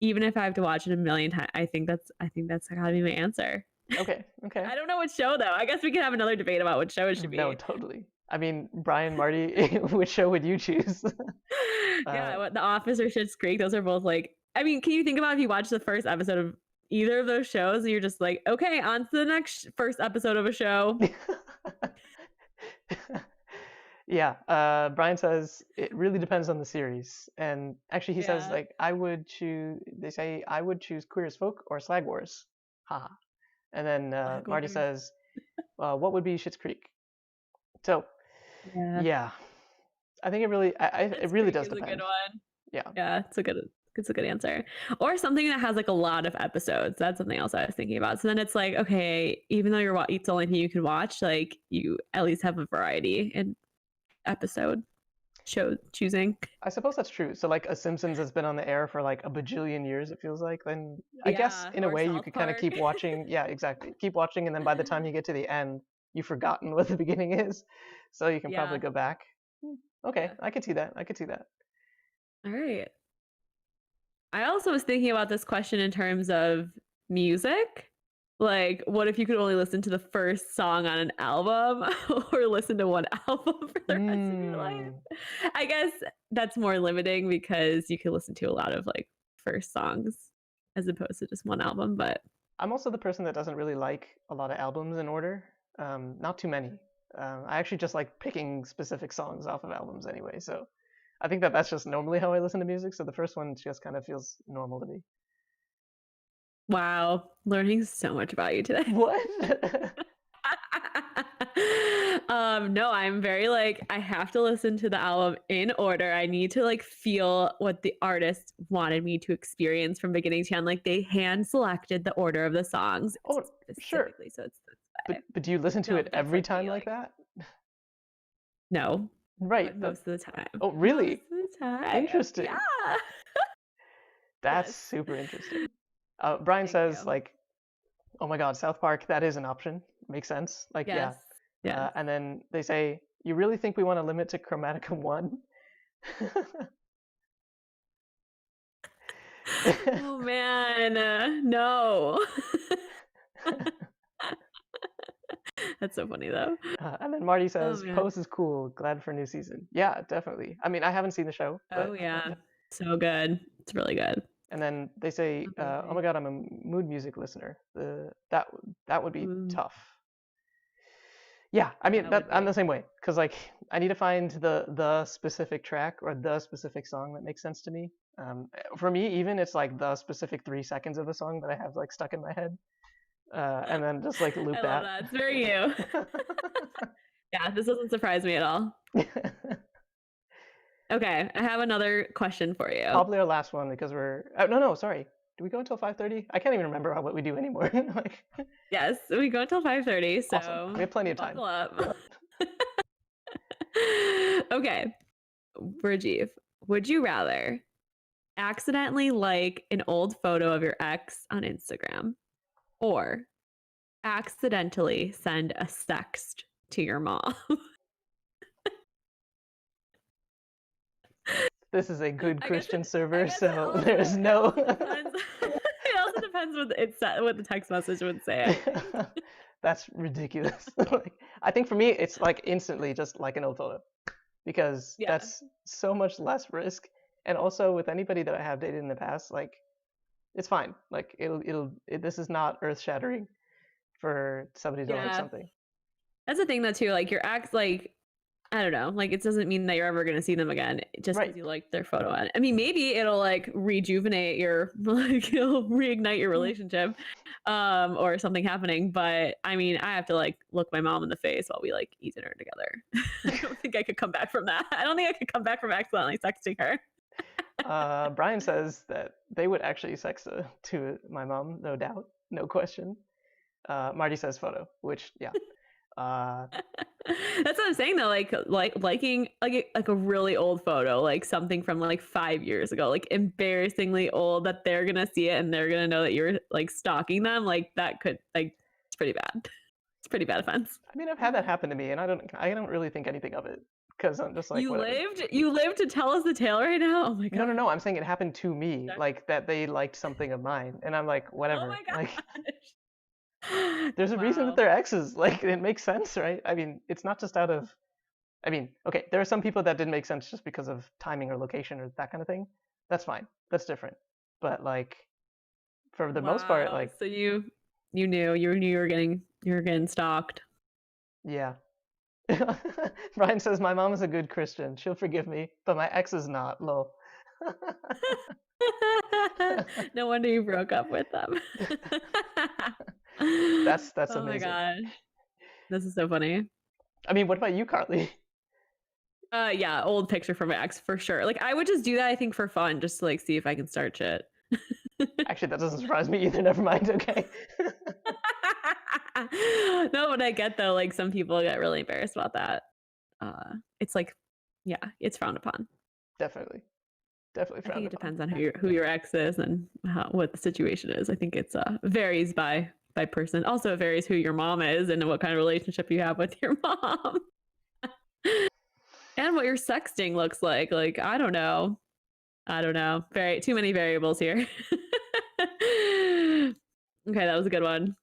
Speaker 2: even if I have to watch it a million times, I think that's gotta be my answer.
Speaker 1: Okay. Okay.
Speaker 2: I don't know what show though. I guess we can have another debate about what show it should
Speaker 1: No,
Speaker 2: be.
Speaker 1: totally. I mean, Brian, Marty, which show would you choose?
Speaker 2: Yeah, what The Office or Schitt's Creek, those are both like. I mean, can you think about if you watch the first episode of either of those shows and you're just like, okay, on to the next first episode of a show.
Speaker 1: Yeah, Brian says it really depends on the series, and actually he says
Speaker 2: Yeah.
Speaker 1: like I would choose. They say I would choose Queer as Folk or Slag Wars. Haha. And then Marty
Speaker 2: Awkward.
Speaker 1: says, what would be Schitt's Creek? So
Speaker 2: Yeah.
Speaker 1: yeah, I think it
Speaker 2: Schitt's
Speaker 1: really
Speaker 2: Creek
Speaker 1: does
Speaker 2: is a good
Speaker 1: depend.
Speaker 2: one.
Speaker 1: Yeah.
Speaker 2: Yeah, it's a good answer. Or something that has like a lot of episodes. That's something else I was thinking about. So then it's like, okay, even though it's the only thing you can watch, like you at least have a variety in episode show choosing.
Speaker 1: I suppose that's true. So like a Simpsons has been on the air for like a bajillion years, it feels like. Then I guess
Speaker 2: Yeah,
Speaker 1: in a
Speaker 2: or
Speaker 1: way you
Speaker 2: South
Speaker 1: could kind of
Speaker 2: Park.
Speaker 1: keep watching. Yeah, exactly. Keep watching, and then by the time you get to the end, you've forgotten what the beginning is. So you can probably
Speaker 2: Yeah.
Speaker 1: go back. Okay,
Speaker 2: Yeah.
Speaker 1: I could see that. I could see that.
Speaker 2: All right. I also was thinking about this question in terms of music. Like, what if you could only listen to the first song on an album or listen to one album for the rest of your life?
Speaker 1: Hmm.
Speaker 2: I guess that's more limiting because you can listen to a lot of like first songs as opposed to just one album. But
Speaker 1: I'm also the person that doesn't really like a lot of albums in order. Not too many. I actually just like picking specific songs off of albums anyway. So I think that that's just normally how I listen to music. So the first one just kind of feels normal to me.
Speaker 2: wow, learning so much about you today.
Speaker 1: What?
Speaker 2: No, I'm very like I have to listen to the album in order. I need to like feel what the artist wanted me to experience from beginning to end. Like they hand selected the order of the songs
Speaker 1: Oh, sure.
Speaker 2: specifically, so it's that's why.
Speaker 1: But do you listen to
Speaker 2: No,
Speaker 1: it
Speaker 2: that's
Speaker 1: every
Speaker 2: like
Speaker 1: time
Speaker 2: me.
Speaker 1: like
Speaker 2: Like
Speaker 1: that?
Speaker 2: no,
Speaker 1: Right.
Speaker 2: but most of the time.
Speaker 1: Oh,
Speaker 2: Most
Speaker 1: really?
Speaker 2: of the time,
Speaker 1: Interesting.
Speaker 2: yeah.
Speaker 1: That's
Speaker 2: Yes.
Speaker 1: super interesting. Brian
Speaker 2: Thank
Speaker 1: says
Speaker 2: you.
Speaker 1: like, "Oh my God, South Park. That is an option. Makes sense. Like,
Speaker 2: Yes.
Speaker 1: yeah."
Speaker 2: Yes.
Speaker 1: And then they say, "You really think we want to limit to Chromatica 1?"
Speaker 2: Oh man, no. That's so funny though.
Speaker 1: And then Marty
Speaker 2: Oh
Speaker 1: says,
Speaker 2: man.
Speaker 1: "Pose is cool. Glad for new season." Yeah, definitely. I mean, I haven't seen the show,
Speaker 2: Oh
Speaker 1: but
Speaker 2: yeah.
Speaker 1: yeah.
Speaker 2: So good. It's really good.
Speaker 1: And then they say, "Oh my
Speaker 2: Amazing.
Speaker 1: God, I'm a mood music listener." That would be
Speaker 2: Ooh,
Speaker 1: tough. Yeah, I mean
Speaker 2: that would
Speaker 1: I'm
Speaker 2: be.
Speaker 1: the same way because like I need to find the specific track or the specific song that makes sense to me. For me, even it's like the specific 3 seconds of a song that I have like stuck in my head, and then just like loop
Speaker 2: I love
Speaker 1: that.
Speaker 2: that. It's very you. Yeah, this doesn't surprise me at all. Okay, I have another question for you.
Speaker 1: Probably our last one because we're no, sorry. Do we go until 5:30? I can't even remember what we do anymore. Like
Speaker 2: Yes, we go until 5:30,
Speaker 1: awesome. We
Speaker 2: so
Speaker 1: have plenty of time.
Speaker 2: buckle up. Okay, Rajiv, would you rather accidentally like an old photo of your ex on Instagram or accidentally send a sext to your mom?
Speaker 1: This is a good
Speaker 2: I guess
Speaker 1: Christian
Speaker 2: I
Speaker 1: server,
Speaker 2: guess
Speaker 1: so there's
Speaker 2: it
Speaker 1: no
Speaker 2: also depends. It also depends what the text message would say, I think.
Speaker 1: That's ridiculous. Like, I think for me, it's like instantly just like an old photo because
Speaker 2: Yeah.
Speaker 1: that's so much less risk. And also with anybody that I have dated in the past, like it's fine. Like this is not earth shattering for somebody to like
Speaker 2: Yeah.
Speaker 1: something.
Speaker 2: That's the thing though too. Like your ex, like I don't know, like it doesn't mean that you're ever gonna see them again just
Speaker 1: Right.
Speaker 2: because you like their photo. I mean, maybe it'll like rejuvenate your like it'll reignite your relationship, or something happening. But I mean, I have to like look my mom in the face while we like eat dinner together. I don't think I could come back from that. I don't think I could come back from accidentally texting her.
Speaker 1: Brian says that they would actually sex to my mom, no doubt, no question. Marty says photo, which yeah.
Speaker 2: That's what I'm saying though. Like liking like a really old photo, like something from like 5 years ago, like embarrassingly old that they're gonna see it and they're gonna know that you're like stalking them. Like that could like it's pretty bad. It's pretty bad offense.
Speaker 1: I mean, I've had that happen to me, and I don't really think anything of it because I'm just like whatever.
Speaker 2: You lived to tell us the tale right now. Oh my
Speaker 1: No, no,
Speaker 2: god.
Speaker 1: no. I'm saying it happened to me,
Speaker 2: Okay.
Speaker 1: like that they liked something of mine, and I'm like
Speaker 2: Oh
Speaker 1: whatever.
Speaker 2: my
Speaker 1: Like
Speaker 2: gosh.
Speaker 1: there's a reason that
Speaker 2: Wow.
Speaker 1: they're exes. Like it makes sense, right? I mean, it's not just out of. I mean, okay, there are some people that didn't make sense just because of timing or location or that kind of thing. That's fine. That's different. But like for the most part,
Speaker 2: Wow.
Speaker 1: like
Speaker 2: So you knew you were getting stalked.
Speaker 1: yeah. Brian says my mom is a good Christian. She'll forgive me, but my ex is not. Lol.
Speaker 2: No wonder you broke up with them.
Speaker 1: That's
Speaker 2: Oh my
Speaker 1: amazing.
Speaker 2: god. This is so funny.
Speaker 1: I mean, what about you, Carly?
Speaker 2: Yeah, old picture from my ex for sure. Like I would just do that, I think, for fun, just to like see if I can start shit.
Speaker 1: Actually, that doesn't surprise me either. Never mind. Okay.
Speaker 2: No, what I get though, like some people get really embarrassed about that. It's like, yeah, it's frowned upon.
Speaker 1: Definitely. Definitely
Speaker 2: I think
Speaker 1: frowned
Speaker 2: it
Speaker 1: upon.
Speaker 2: depends on who your ex is and what the situation is. I think it's varies by person. Also, it varies who your mom is and what kind of relationship you have with your mom, and what your sexting looks like. Like I don't know. Very too many variables here. Okay, that was a good one.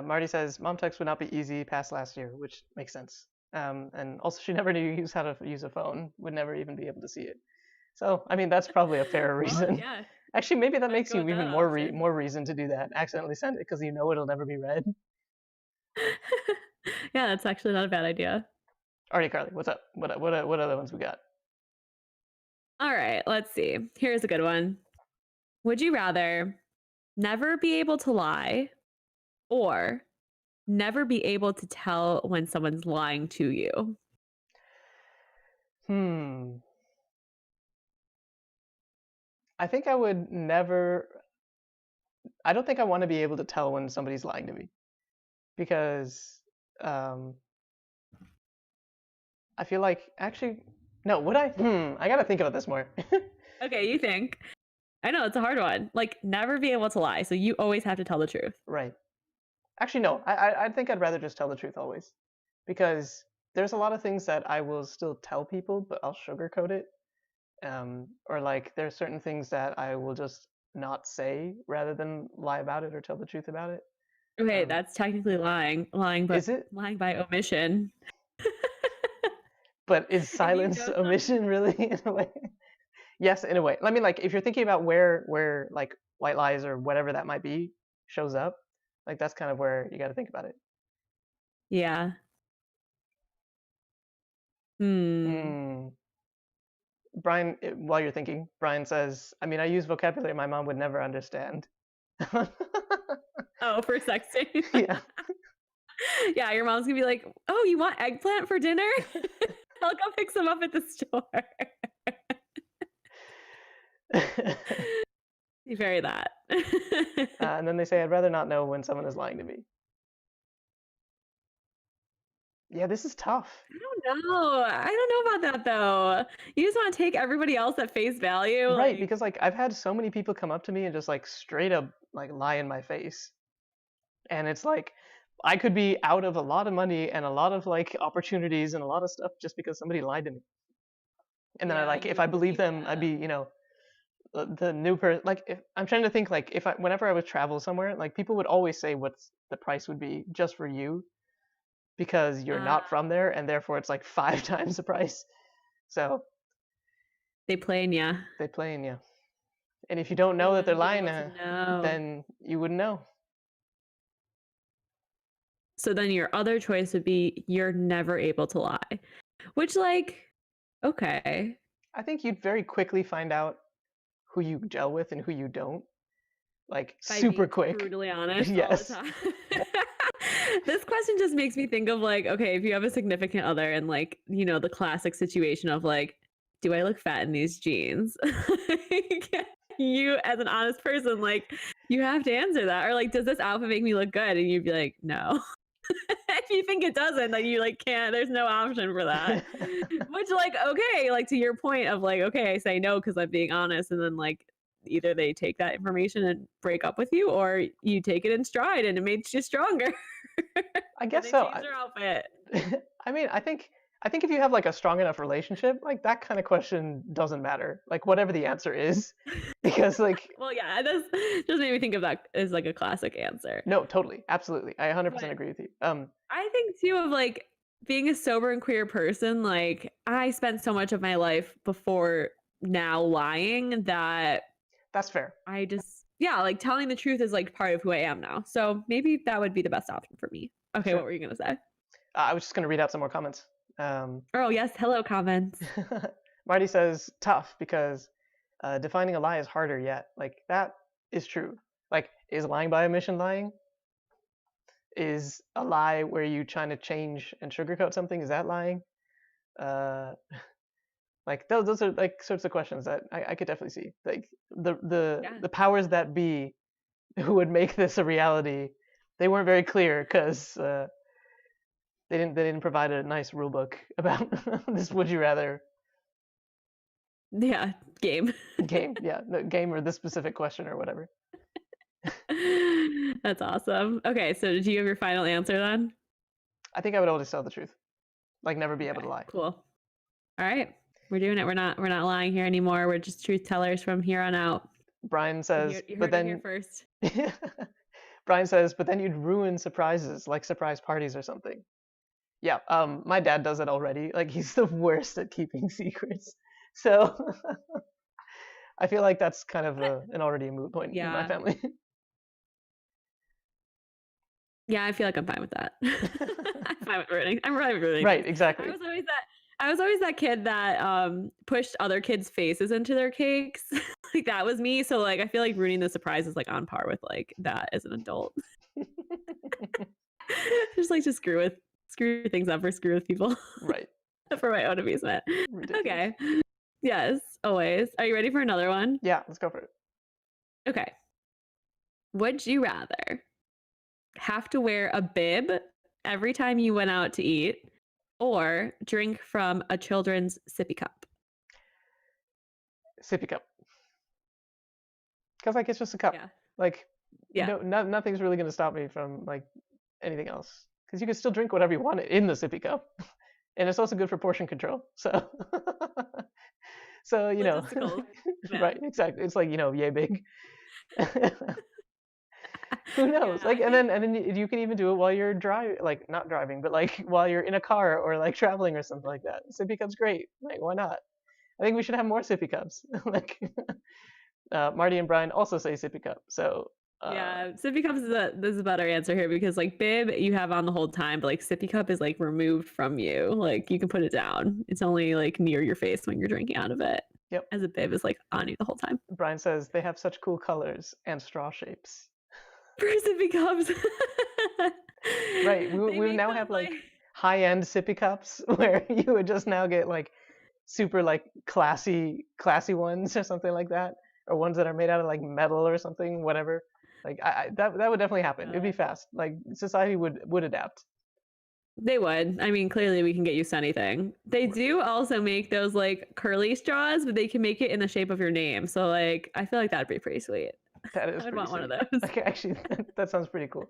Speaker 1: Marty says mom text would not be easy past last year, which makes sense. And also, she never knew how to use a phone. Would never even be able to see it. So, I mean, that's probably a fair
Speaker 2: Well,
Speaker 1: reason.
Speaker 2: yeah,
Speaker 1: Actually, maybe that
Speaker 2: I'd
Speaker 1: makes
Speaker 2: go
Speaker 1: you
Speaker 2: with that
Speaker 1: even
Speaker 2: option.
Speaker 1: more reason to do that. Accidentally send it because you know it'll never be read.
Speaker 2: Yeah, that's actually not a bad idea.
Speaker 1: Alrighty, Carly, what's up? What other ones we got?
Speaker 2: All right, let's see. Here's a good one. Would you rather never be able to lie or never be able to tell when someone's lying to you?
Speaker 1: Hmm. I think I would never. I don't think I want to be able to tell when somebody's lying to me because um, I feel like actually no. Would I? I gotta think about this more.
Speaker 2: Okay, you think. I know it's a hard one. Like never be able to lie, so you always have to tell the truth.
Speaker 1: Right. Actually, no. I think I'd rather just tell the truth always, because there's a lot of things that I will still tell people, but I'll sugarcoat it. Or like there's certain things that I will just not say rather than lie about it or tell the truth about it.
Speaker 2: Okay,
Speaker 1: Um,
Speaker 2: that's technically lying, but
Speaker 1: is it?
Speaker 2: lying by omission.
Speaker 1: But is
Speaker 2: If you
Speaker 1: silence
Speaker 2: know some,
Speaker 1: omission really in a way? Yes, in a way. I mean, like if you're thinking about where like white lies or whatever that might be shows up, like that's kind of where you got to think about it.
Speaker 2: yeah. Hmm.
Speaker 1: Hmm. Brian, while you're thinking, Brian says, I mean, I use vocabulary my mom would never understand.
Speaker 2: Oh, for sexting.
Speaker 1: Yeah.
Speaker 2: Yeah, your mom's gonna be like, "Oh, you want eggplant for dinner? I'll go pick some up at the store." You vary that.
Speaker 1: And then they say, I'd rather not know when someone is lying to me. Yeah, this is tough.
Speaker 2: I don't know. I don't know about that though. You just want to take everybody else at face value,
Speaker 1: Right,
Speaker 2: like,
Speaker 1: because like I've had so many people come up to me and just like straight up like lie in my face. And it's like I could be out of a lot of money and a lot of like opportunities and a lot of stuff just because somebody lied to me. And then I
Speaker 2: yeah,
Speaker 1: like
Speaker 2: you
Speaker 1: if I
Speaker 2: would
Speaker 1: believe
Speaker 2: believe
Speaker 1: them, I'd be,
Speaker 2: that.
Speaker 1: the new person. Like if I'm trying to think like if I whenever I would travel somewhere, like people would always say what's the price would be just for you because you're
Speaker 2: Uh,
Speaker 1: not from there and therefore it's like 5 times the price. So
Speaker 2: they playing ya.
Speaker 1: they play in you. And if you don't
Speaker 2: They
Speaker 1: know that
Speaker 2: want
Speaker 1: they're
Speaker 2: to be
Speaker 1: lying,
Speaker 2: able to know.
Speaker 1: then you wouldn't know.
Speaker 2: So then your other choice would be you're never able to lie. Which like, okay.
Speaker 1: I think you'd very quickly find out who you gel with and who you don't. Like
Speaker 2: By
Speaker 1: super
Speaker 2: being
Speaker 1: quick.
Speaker 2: brutally honest all the
Speaker 1: Yes.
Speaker 2: time. This question just makes me think of like, okay, if you have a significant other and like, you know, the classic situation of like, do I look fat in these jeans? Like, you as an honest person, like you have to answer that. Or like, does this outfit make me look good? And you'd be like, no. If you think it doesn't, then you like can't, there's no option for that. Which like, okay, like to your point of like, okay, I say no because I'm being honest, and then like either they take that information and break up with you, or you take it in stride and it makes you stronger.
Speaker 1: I
Speaker 2: And
Speaker 1: guess
Speaker 2: they
Speaker 1: so.
Speaker 2: change their outfit.
Speaker 1: I mean, I think if you have like a strong enough relationship, like that kind of question doesn't matter. Like whatever the answer is, because like
Speaker 2: Well, yeah, this just made me think of that as like a classic answer.
Speaker 1: no, totally, absolutely, I 100%
Speaker 2: But
Speaker 1: agree with you.
Speaker 2: I think too of like being a sober and queer person, like I spent so much of my life before now lying that
Speaker 1: That's fair.
Speaker 2: I just, yeah, like telling the truth is like part of who I am now. So maybe that would be the best option for me. Okay,
Speaker 1: Sure.
Speaker 2: what were you gonna say?
Speaker 1: I was just gonna read out some more comments.
Speaker 2: Oh yes, hello comments.
Speaker 1: Marty says tough because Defining a lie is harder yet. Like that is true. Like, is lying by omission lying? Is a lie where you trying to change and sugarcoat something? Is that lying? Uh, like those are like sorts of questions that I could definitely see. Like the powers that be who would make this a reality, they weren't very clear because they didn't provide a nice rule book about this would you rather
Speaker 2: Yeah, game.
Speaker 1: game. Yeah, no, game or this specific question or whatever.
Speaker 2: That's awesome. Okay, so did you have your final answer then?
Speaker 1: I think I would always tell the truth. Like never be able to lie.
Speaker 2: Cool. All right. We're doing it. We're not lying here anymore. We're just truth tellers from here on out.
Speaker 1: Brian says,
Speaker 2: you
Speaker 1: but
Speaker 2: heard
Speaker 1: then
Speaker 2: it here first.
Speaker 1: Brian says, but then you'd ruin surprises, like surprise parties or something. Yeah, my dad does it already. Like he's the worst at keeping secrets. So I feel like that's kind of an already a moot point in my family.
Speaker 2: Yeah, I feel like I'm fine with that. I'm fine with ruining. I'm really ruining.
Speaker 1: Right, exactly.
Speaker 2: I was always that kid that pushed other kids' faces into their cakes. Like that was me. So like I feel like ruining the surprise is like on par with like that as an adult. Just like to screw things up or screw with people.
Speaker 1: Right.
Speaker 2: For my own amusement.
Speaker 1: Ridiculous.
Speaker 2: Okay. Yes, always. Are you ready for another one?
Speaker 1: Yeah, let's go for it.
Speaker 2: Okay. Would you rather have to wear a bib every time you went out to eat or drink from a children's sippy cup?
Speaker 1: Sippy cup. Because like it's just a cup.
Speaker 2: Yeah.
Speaker 1: Like nothing's really going to stop me from like anything else. Because you can still drink whatever you want in the sippy cup. And it's also good for portion control. So so you know right, exactly. It's like, you know, yay big. Who knows? Yeah, like and then you can even do it while you're like not driving, but like while you're in a car or like traveling or something like that. Sippy cup's great. Like why not? I think we should have more sippy cups. Like Marty and Brian also say sippy cup. So
Speaker 2: yeah, sippy cup is a better answer here because like bib you have on the whole time, but like sippy cup is like removed from you. Like you can put it down. It's only like near your face when you're drinking out of it.
Speaker 1: Yep.
Speaker 2: As a bib is like on you the whole time.
Speaker 1: Brian says they have such cool colors and straw shapes.
Speaker 2: For sippy cups.
Speaker 1: Right. We now have like high-end sippy cups where you would just now get like super like classy ones or something like that, or ones that are made out of like metal or something, whatever. Like that would definitely happen. It'd be fast. Like society would adapt.
Speaker 2: They would. I mean, clearly we can get used to anything. They do also make those like curly straws, but they can make it in the shape of your name. So like, I feel like that'd be pretty sweet.
Speaker 1: That is. I would want
Speaker 2: one of those.
Speaker 1: Okay, actually, that sounds pretty cool.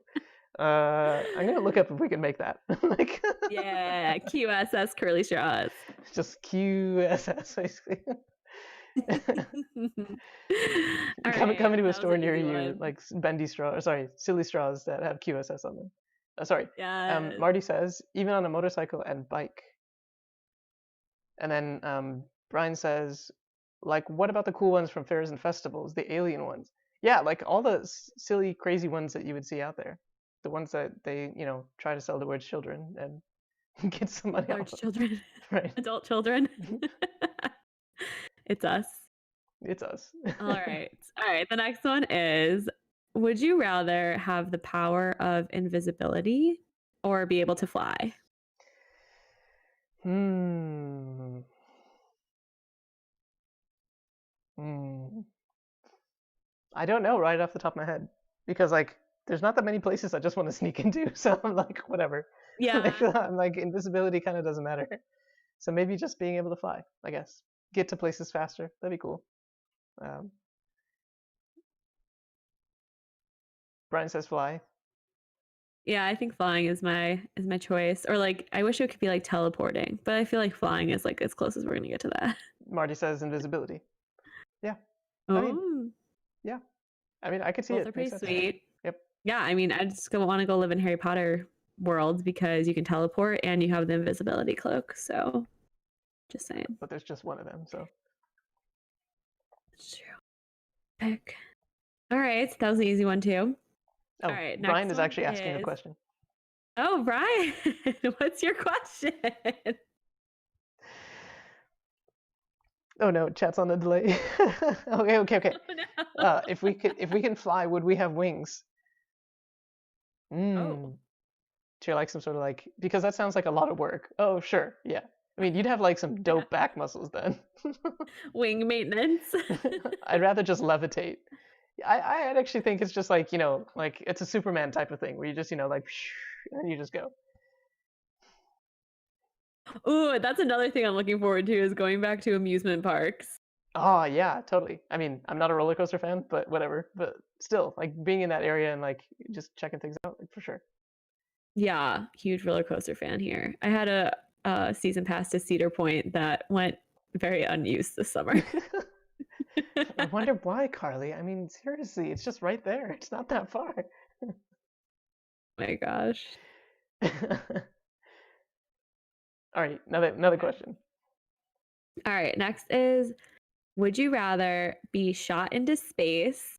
Speaker 1: I'm gonna look up if we can make that. Like.
Speaker 2: Yeah, QSS curly straws.
Speaker 1: Just QSS basically. Coming to a store near you, like bendy straw, or sorry, silly straws that have QSS on them. Sorry.
Speaker 2: Yeah.
Speaker 1: Marty says even on a motorcycle and bike. And then Brian says, like, what about the cool ones from fairs and festivals, the alien ones? Yeah, like all the silly, crazy ones that you would see out there, the ones that they, you know, try to sell towards children and get some money
Speaker 2: large children,
Speaker 1: right?
Speaker 2: Adult children. It's us.
Speaker 1: It's us.
Speaker 2: All right. The next one is: would you rather have the power of invisibility or be able to fly?
Speaker 1: I don't know right off the top of my head because like there's not that many places I just want to sneak into, so I'm like whatever.
Speaker 2: Yeah.
Speaker 1: I'm like invisibility kind of doesn't matter. So maybe just being able to fly, I guess. Get to places faster. That'd be cool. Brian says fly.
Speaker 2: Yeah, I think flying is my choice. Or like I wish it could be like teleporting, but I feel like flying is like as close as we're gonna get to that.
Speaker 1: Marty says invisibility. Yeah.
Speaker 2: Oh.
Speaker 1: I mean, I could see
Speaker 2: both
Speaker 1: it.
Speaker 2: They're pretty sweet.
Speaker 1: Yep.
Speaker 2: Yeah, I mean, I just want to go live in Harry Potter world because you can teleport and you have the invisibility cloak. So, just saying.
Speaker 1: But there's just one of them, so.
Speaker 2: It's true. Pick. All right, that was an easy one too.
Speaker 1: Oh,
Speaker 2: all right.
Speaker 1: Brian is actually asking a question.
Speaker 2: Oh, Brian, what's your question?
Speaker 1: Oh no, chat's on a delay. Okay.
Speaker 2: Oh, no.
Speaker 1: If we can fly, would we have wings?
Speaker 2: Oh,
Speaker 1: Mm. Do you like some sort of like because that sounds like a lot of work. Oh sure, yeah. I mean, you'd have like some
Speaker 2: yeah.
Speaker 1: dope back muscles then.
Speaker 2: Wing maintenance.
Speaker 1: I'd rather just levitate. I'd actually think it's just like like it's a Superman type of thing where you just like and you just go.
Speaker 2: Ooh, that's another thing I'm looking forward to is going back to amusement parks.
Speaker 1: Oh yeah, totally. I mean, I'm not a roller coaster fan, but whatever. But still, like being in that area and like just checking things out, like, for sure.
Speaker 2: Yeah, huge roller coaster fan here. I had a season pass to Cedar Point that went very unused this summer.
Speaker 1: I wonder why, Carly. I mean, seriously, it's just right there. It's not that far.
Speaker 2: My gosh.
Speaker 1: All right, another
Speaker 2: Okay.
Speaker 1: question.
Speaker 2: All right, next is would you rather be shot into space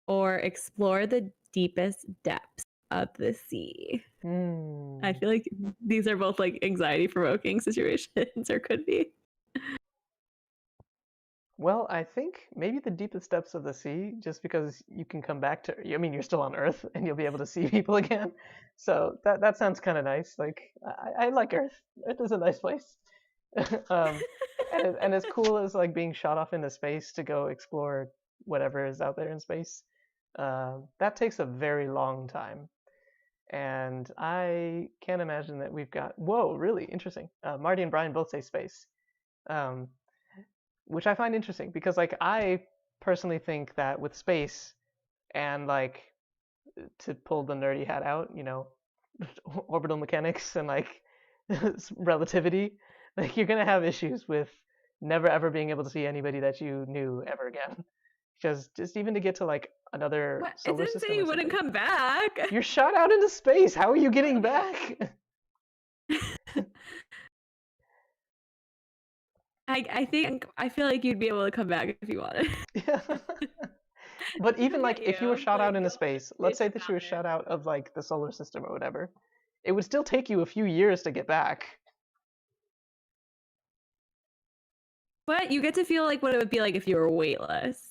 Speaker 2: or explore the deepest depths of the sea? I
Speaker 1: Hmm.
Speaker 2: feel like these are both like anxiety provoking situations or could be.
Speaker 1: Well, I think maybe the deepest depths of the sea, just because you can come back to. I mean, you're still on Earth, and you'll be able to see people again. So that sounds kind of nice. Like I like Earth. Earth is a nice place. um, and as cool as like being shot off into space to go explore whatever is out there in space, that takes a very long time. And I can't imagine that we've got. Whoa, really interesting. Marty and Brian both say space. Um, which I find interesting because like I personally think that with space and like to pull the nerdy hat out, orbital mechanics and like relativity, like you're gonna have issues with never ever being able to see anybody that you knew ever again. Because just even to get to like another
Speaker 2: What? It
Speaker 1: solar
Speaker 2: didn't say
Speaker 1: system or
Speaker 2: you wouldn't
Speaker 1: something,
Speaker 2: come back.
Speaker 1: you're shot out into space. How are you getting back?
Speaker 2: I feel like you'd be able to come back if you wanted.
Speaker 1: Yeah. But
Speaker 2: They'll
Speaker 1: even like
Speaker 2: get
Speaker 1: if you were
Speaker 2: you.
Speaker 1: shot out
Speaker 2: Like
Speaker 1: into
Speaker 2: you'll have
Speaker 1: space,
Speaker 2: a
Speaker 1: let's say
Speaker 2: station
Speaker 1: that you
Speaker 2: down
Speaker 1: were
Speaker 2: there.
Speaker 1: shot out of like the solar system or whatever, it would still take you a few years to get back.
Speaker 2: But you get to feel like what it would be like if you were weightless.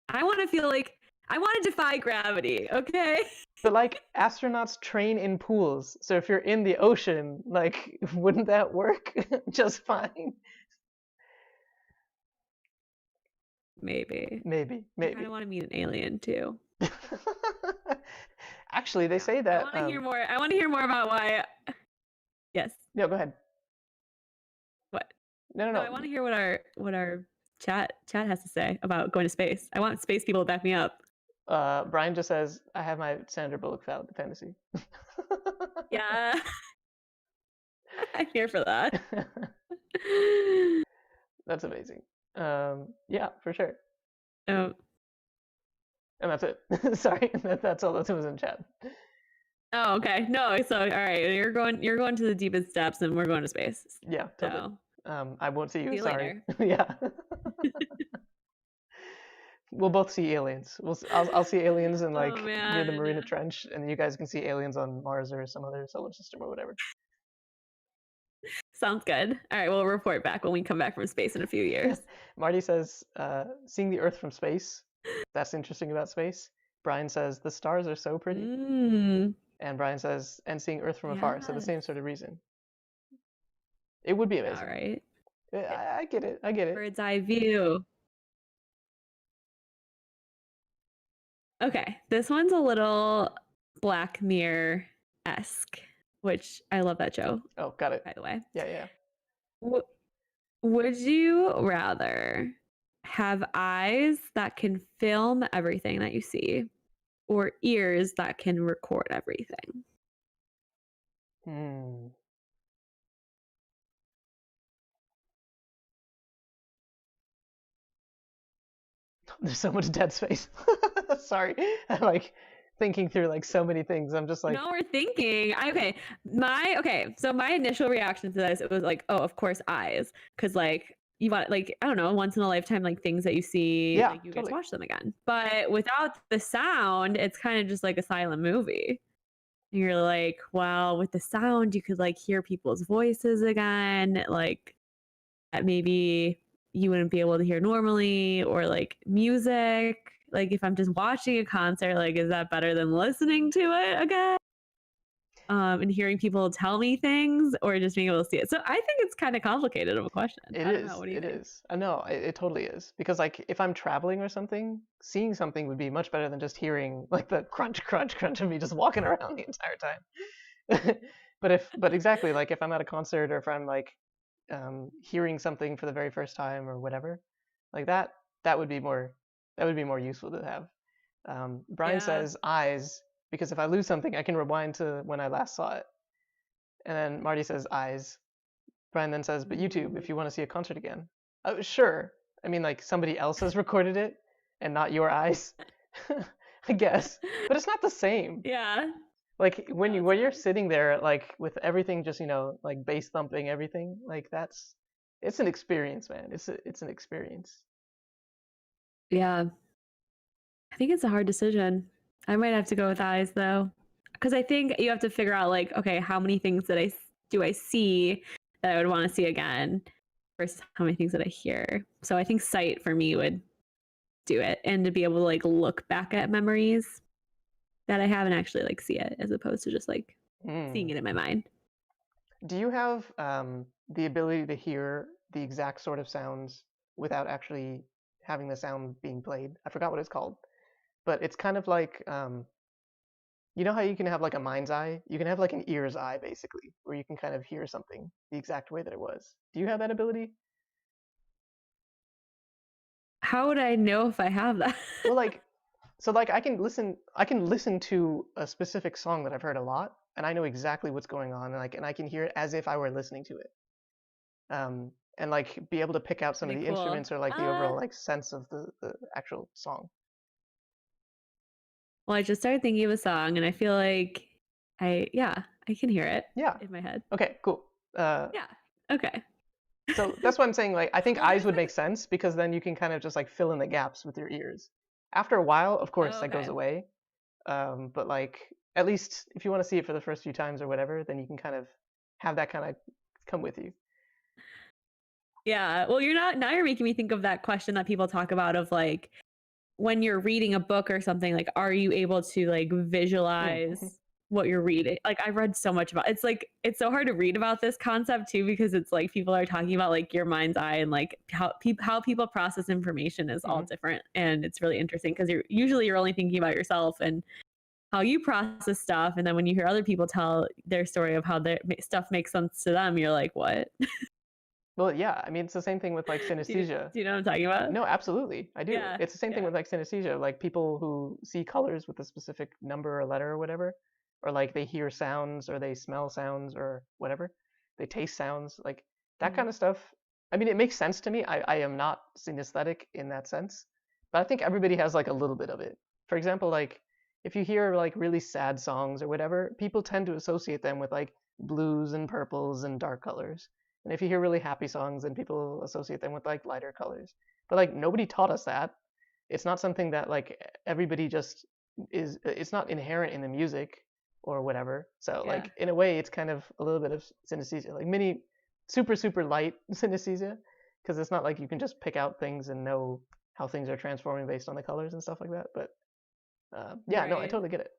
Speaker 2: I want to feel like I want to defy gravity, okay?
Speaker 1: But like astronauts train in pools, so if you're in the ocean, like wouldn't that work just fine?
Speaker 2: Maybe.
Speaker 1: Maybe,
Speaker 2: I kind of
Speaker 1: maybe.
Speaker 2: want to meet an alien too.
Speaker 1: Actually, they
Speaker 2: Yeah.
Speaker 1: say
Speaker 2: I
Speaker 1: that.
Speaker 2: want to hear more. I want to hear more about why. Yes.
Speaker 1: No, go ahead.
Speaker 2: What?
Speaker 1: No,
Speaker 2: No,
Speaker 1: no,
Speaker 2: I want to hear what our chat has to say about going to space. I want space people to back me up.
Speaker 1: no. Brian just says, "I have my Sandra Bullock fantasy."
Speaker 2: Yeah. I'm here for that.
Speaker 1: That's amazing. Yeah, for sure.
Speaker 2: um,
Speaker 1: And that's it. Sorry, that's all that was in chat.
Speaker 2: oh, okay. No, so all right, you're going to the deepest depths and we're going to space.
Speaker 1: Yeah, totally.
Speaker 2: So
Speaker 1: I won't see
Speaker 2: see
Speaker 1: you.
Speaker 2: you
Speaker 1: Sorry.
Speaker 2: later.
Speaker 1: Yeah. We'll both see aliens. I'll see aliens in
Speaker 2: Oh
Speaker 1: like near the
Speaker 2: man.
Speaker 1: Marina Trench, and you guys can see aliens on Mars or some other solar system or whatever.
Speaker 2: Sounds good. All right, we'll report back when we come back from space in a few years.
Speaker 1: Marty says, seeing the Earth from space. That's interesting about space. Brian says the stars are so pretty,
Speaker 2: Mm,
Speaker 1: and Brian says, and seeing Earth from afar. So the
Speaker 2: yes.
Speaker 1: same sort of reason. It would be
Speaker 2: All
Speaker 1: amazing.
Speaker 2: right.
Speaker 1: I get it. I get it.
Speaker 2: Bird's eye view. Okay, this one's a little Black Mirror esque, which I love that show,
Speaker 1: Oh, got it.
Speaker 2: by the way.
Speaker 1: Yeah, yeah.
Speaker 2: W- would you rather have eyes that can film everything that you see or ears that can record everything?
Speaker 1: Hmm. There's so much dead space. Sorry. I'm like thinking through like so many things. I'm just like,
Speaker 2: No, we're thinking. So my initial reaction to this, it was like, oh, of course, eyes, because like you want like I don't know, once in a lifetime, like things that you see,
Speaker 1: yeah,
Speaker 2: like you get to
Speaker 1: totally.
Speaker 2: watch them again. But without the sound, it's kind of just like a silent movie. And you're like, well, with the sound, you could like hear people's voices again, like that maybe you wouldn't be able to hear normally, or like music. Like if I'm just watching a concert, like is that better than listening to it again? And hearing people tell me things, or just being able to see it. So I think it's kind of complicated of a question.
Speaker 1: It
Speaker 2: I don't know.
Speaker 1: is.
Speaker 2: What do you
Speaker 1: It
Speaker 2: think?
Speaker 1: is. I know. It totally is. Because like if I'm traveling or something, seeing something would be much better than just hearing like the crunch, crunch, crunch of me just walking around the entire time. But exactly, like if I'm at a concert or if I'm like hearing something for the very first time or whatever, like that would be more useful to have. Brian
Speaker 2: Yeah.
Speaker 1: says eyes because if I lose something, I can rewind to when I last saw it. And then Marty says eyes. Brian then says, but YouTube, if you want to see a concert again. Oh, sure. I mean, like somebody else has recorded it and not your eyes, I guess. But it's not the same.
Speaker 2: Yeah.
Speaker 1: Like
Speaker 2: No, it's
Speaker 1: when you're
Speaker 2: not.
Speaker 1: sitting there, like with everything just like bass thumping everything, like it's an experience, man. It's an experience.
Speaker 2: Yeah. I think it's a hard decision. I might have to go with eyes though, because I think you have to figure out like, okay, how many things do I see that I would want to see again versus how many things that I hear. So I think sight for me would do it, and to be able to like look back at memories that I have and actually like see it, as opposed to just like seeing
Speaker 1: Mm.
Speaker 2: it in my mind.
Speaker 1: Do you have the ability to hear the exact sort of sounds without actually having the sound being played? I forgot what it's called, but it's kind of like you know how you can have like a mind's eye? You can have like an ear's eye basically, where you can kind of hear something the exact way that it was. Do you have that ability?
Speaker 2: How would I know if I have that?
Speaker 1: Well, like so like I can listen to a specific song that I've heard a lot and I know exactly what's going on and I can hear it as if I were listening to it. And like be able to pick out some of
Speaker 2: Pretty
Speaker 1: the
Speaker 2: cool.
Speaker 1: instruments or like the overall like sense of the actual song.
Speaker 2: Well, I just started thinking of a song, and I feel like I can hear it
Speaker 1: Yeah.
Speaker 2: in my head.
Speaker 1: Okay, cool.
Speaker 2: Yeah. Okay.
Speaker 1: So that's what I'm saying. Like, I think
Speaker 2: Well,
Speaker 1: eyes
Speaker 2: there's
Speaker 1: would
Speaker 2: been.
Speaker 1: make sense because then you can kind of just like fill in the gaps with your ears. After a while, of course,
Speaker 2: Oh,
Speaker 1: that goes
Speaker 2: okay.
Speaker 1: away. But like, at least if you want to see it for the first few times or whatever, then you can kind of have that kind of come with you.
Speaker 2: Yeah. Well, you're not. Now you're making me think of that question that people talk about of like when you're reading a book or something. Like, are you able to like
Speaker 1: Mm.
Speaker 2: visualize what you're reading? Like, I've read so much about. It's like it's so hard to read about this concept too, because it's like people are talking about like your mind's eye and like how people process information is all
Speaker 1: Hmm.
Speaker 2: different, and it's really interesting because you're only thinking about yourself and how you process stuff, and then when you hear other people tell their story of how their stuff makes sense to them, you're like, what?
Speaker 1: Well, yeah. I mean, it's the same thing with like synesthesia.
Speaker 2: Do you know what I'm talking about?
Speaker 1: No, absolutely, I do.
Speaker 2: Yeah,
Speaker 1: It's the same thing
Speaker 2: yeah.
Speaker 1: with like synesthesia, like people who see colors with a specific number or letter or whatever, or like they hear sounds or they smell sounds or whatever, they taste sounds, like that
Speaker 2: Mm.
Speaker 1: kind of stuff. I mean, it makes sense to me. I am not synesthetic in that sense, but I think everybody has like a little bit of it. For example, like if you hear like really sad songs or whatever, people tend to associate them with like blues and purples and dark colors. And if you hear really happy songs, then people associate them with like lighter colors. But like nobody taught us that. It's not something that like everybody just is. It's not inherent in the music or whatever. So
Speaker 2: Yeah.
Speaker 1: like in a way, it's kind of a little bit of synesthesia, like mini, super light synesthesia, because it's not like you can just pick out things and know how things are transforming based on the colors and stuff like that. But yeah, no, I
Speaker 2: Right.
Speaker 1: totally get it.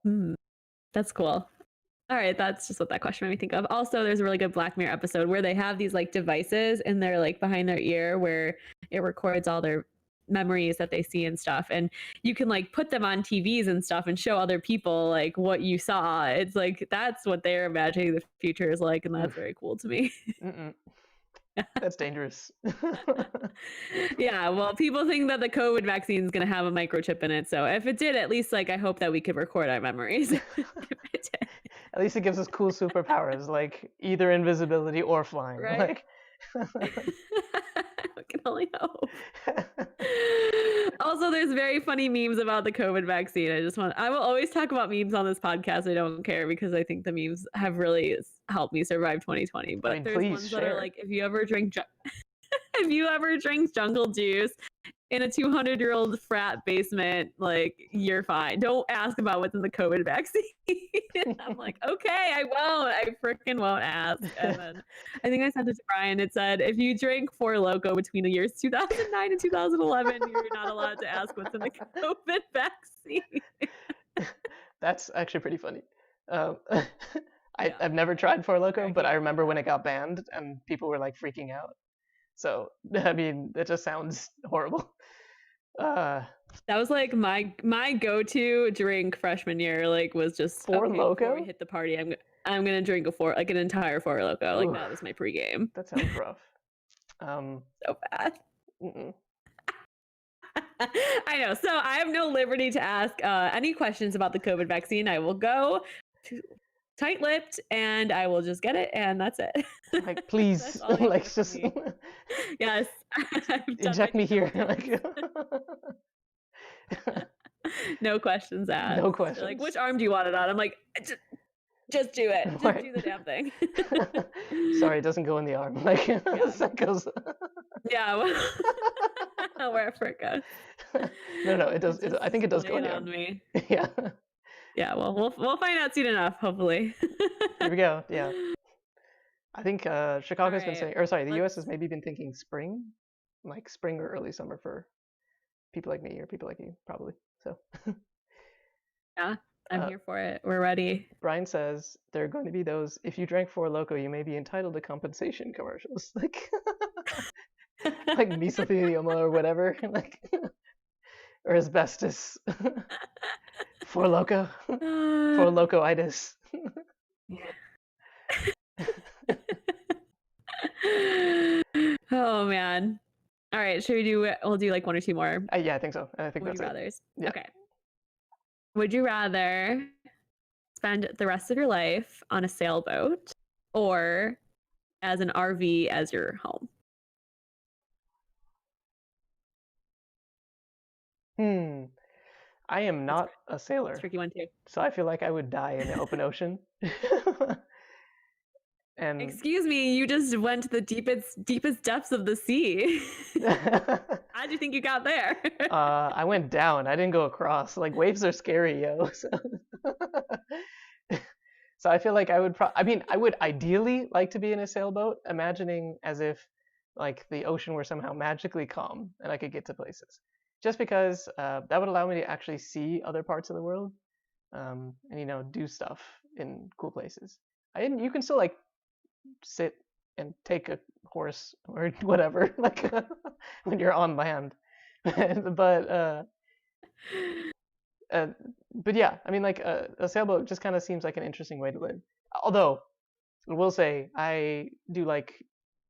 Speaker 2: Hmm. That's cool. All right, that's just what that question made me think of. Also, there's a really good Black Mirror episode where they have these like devices and they're like behind their ear where it records all their memories that they see and stuff. And you can like put them on TVs and stuff and show other people like what you saw. It's like that's what they're imagining the future is like, and that's
Speaker 1: Oof.
Speaker 2: very cool to me.
Speaker 1: Mm-mm. That's dangerous.
Speaker 2: Yeah, well, people think that the COVID vaccine is going to have a microchip in it. So if it did, at least like I hope that we could record our memories. If it did.
Speaker 1: At least it gives us cool superpowers like either invisibility or flying.
Speaker 2: Right?
Speaker 1: Like
Speaker 2: I can only hope. Also, there's very funny memes about the COVID vaccine. I will always talk about memes on this podcast. I don't care because I think the memes have really helped me survive 2020.
Speaker 1: I
Speaker 2: But
Speaker 1: mean,
Speaker 2: there's
Speaker 1: please
Speaker 2: ones that are
Speaker 1: share.
Speaker 2: like, if you ever drink jungle juice in a 200-year-old frat basement, like, you're fine. Don't ask about what's in the COVID vaccine. I'm like, okay, I won't. I freaking won't ask. And then I think I sent it to Brian. It said, if you drink Four Loko between the years 2009 and 2011, you're not allowed to ask what's in the COVID vaccine.
Speaker 1: That's actually pretty funny. Um,
Speaker 2: Yeah.
Speaker 1: I've never tried Four Loko,
Speaker 2: Cracking
Speaker 1: but I
Speaker 2: up
Speaker 1: remember
Speaker 2: at
Speaker 1: when
Speaker 2: that.
Speaker 1: it got banned and people were like freaking out. So I mean, it just sounds horrible.
Speaker 2: That was like my go-to drink freshman year. Like, was just
Speaker 1: Four
Speaker 2: okay before we
Speaker 1: Loko?
Speaker 2: hit the party. I'm gonna drink an entire Four Loko. Like,
Speaker 1: Ooh,
Speaker 2: that was my pregame.
Speaker 1: that sounds rough. Um,
Speaker 2: So bad.
Speaker 1: mm-mm.
Speaker 2: I know. So I have no liberty to ask any questions about the COVID vaccine. I will go tight-lipped and I will just get it, and that's it.
Speaker 1: Like,
Speaker 2: That's
Speaker 1: please,
Speaker 2: all you
Speaker 1: like,
Speaker 2: get from
Speaker 1: just
Speaker 2: me. Yes, I've done my
Speaker 1: inject me
Speaker 2: due
Speaker 1: here.
Speaker 2: diligence.
Speaker 1: Like,
Speaker 2: No questions asked.
Speaker 1: no
Speaker 2: They're like,
Speaker 1: questions.
Speaker 2: which arm do you want it on? I'm like, just do it. Just
Speaker 1: Right.
Speaker 2: do the damn thing.
Speaker 1: Sorry, it doesn't go in the arm. Like,
Speaker 2: Yeah.
Speaker 1: that goes.
Speaker 2: Yeah, wherever it goes.
Speaker 1: No, it does.
Speaker 2: Just
Speaker 1: I think it does
Speaker 2: lay
Speaker 1: go in
Speaker 2: it
Speaker 1: the
Speaker 2: on
Speaker 1: arm.
Speaker 2: me.
Speaker 1: Yeah.
Speaker 2: Yeah, well, we'll find out soon enough, hopefully.
Speaker 1: Here we go. Yeah. I think Chicago's been
Speaker 2: right,
Speaker 1: saying, or sorry, the U.S.
Speaker 2: let's-
Speaker 1: has maybe been thinking spring, like spring or early summer for people like me or people like you, probably. So
Speaker 2: Yeah, I'm
Speaker 1: uh,
Speaker 2: here for it. We're ready.
Speaker 1: Brian says there are going to be those. If you drank Four Loko, you may be entitled to compensation commercials, like mesothelioma or whatever, like or asbestos. Four Loko, Four Locoitis.
Speaker 2: Oh man. All right, should we do we'll do like one or two more
Speaker 1: Yeah, I think so. I think
Speaker 2: would you
Speaker 1: that's it.
Speaker 2: rathers.
Speaker 1: Yeah.
Speaker 2: Okay. Would you rather spend the rest of your life on a sailboat or as an RV as your home?
Speaker 1: I am not a sailor,
Speaker 2: Tricky one too.
Speaker 1: so I feel like I would die in the open ocean. And
Speaker 2: Excuse me, you just went to the deepest depths of the sea. How'd you think you got there?
Speaker 1: I went down. I didn't go across. Like waves are scary, yo. So I feel like I would. I mean, I would ideally like to be in a sailboat, imagining as if like the ocean were somehow magically calm and I could get to places. Just because that would allow me to actually see other parts of the world, and do stuff in cool places. You can still like sit and take a horse or whatever, like when you're on land. but uh, but yeah, I mean, like a sailboat just kind of seems like an interesting way to live. Although I will say I do like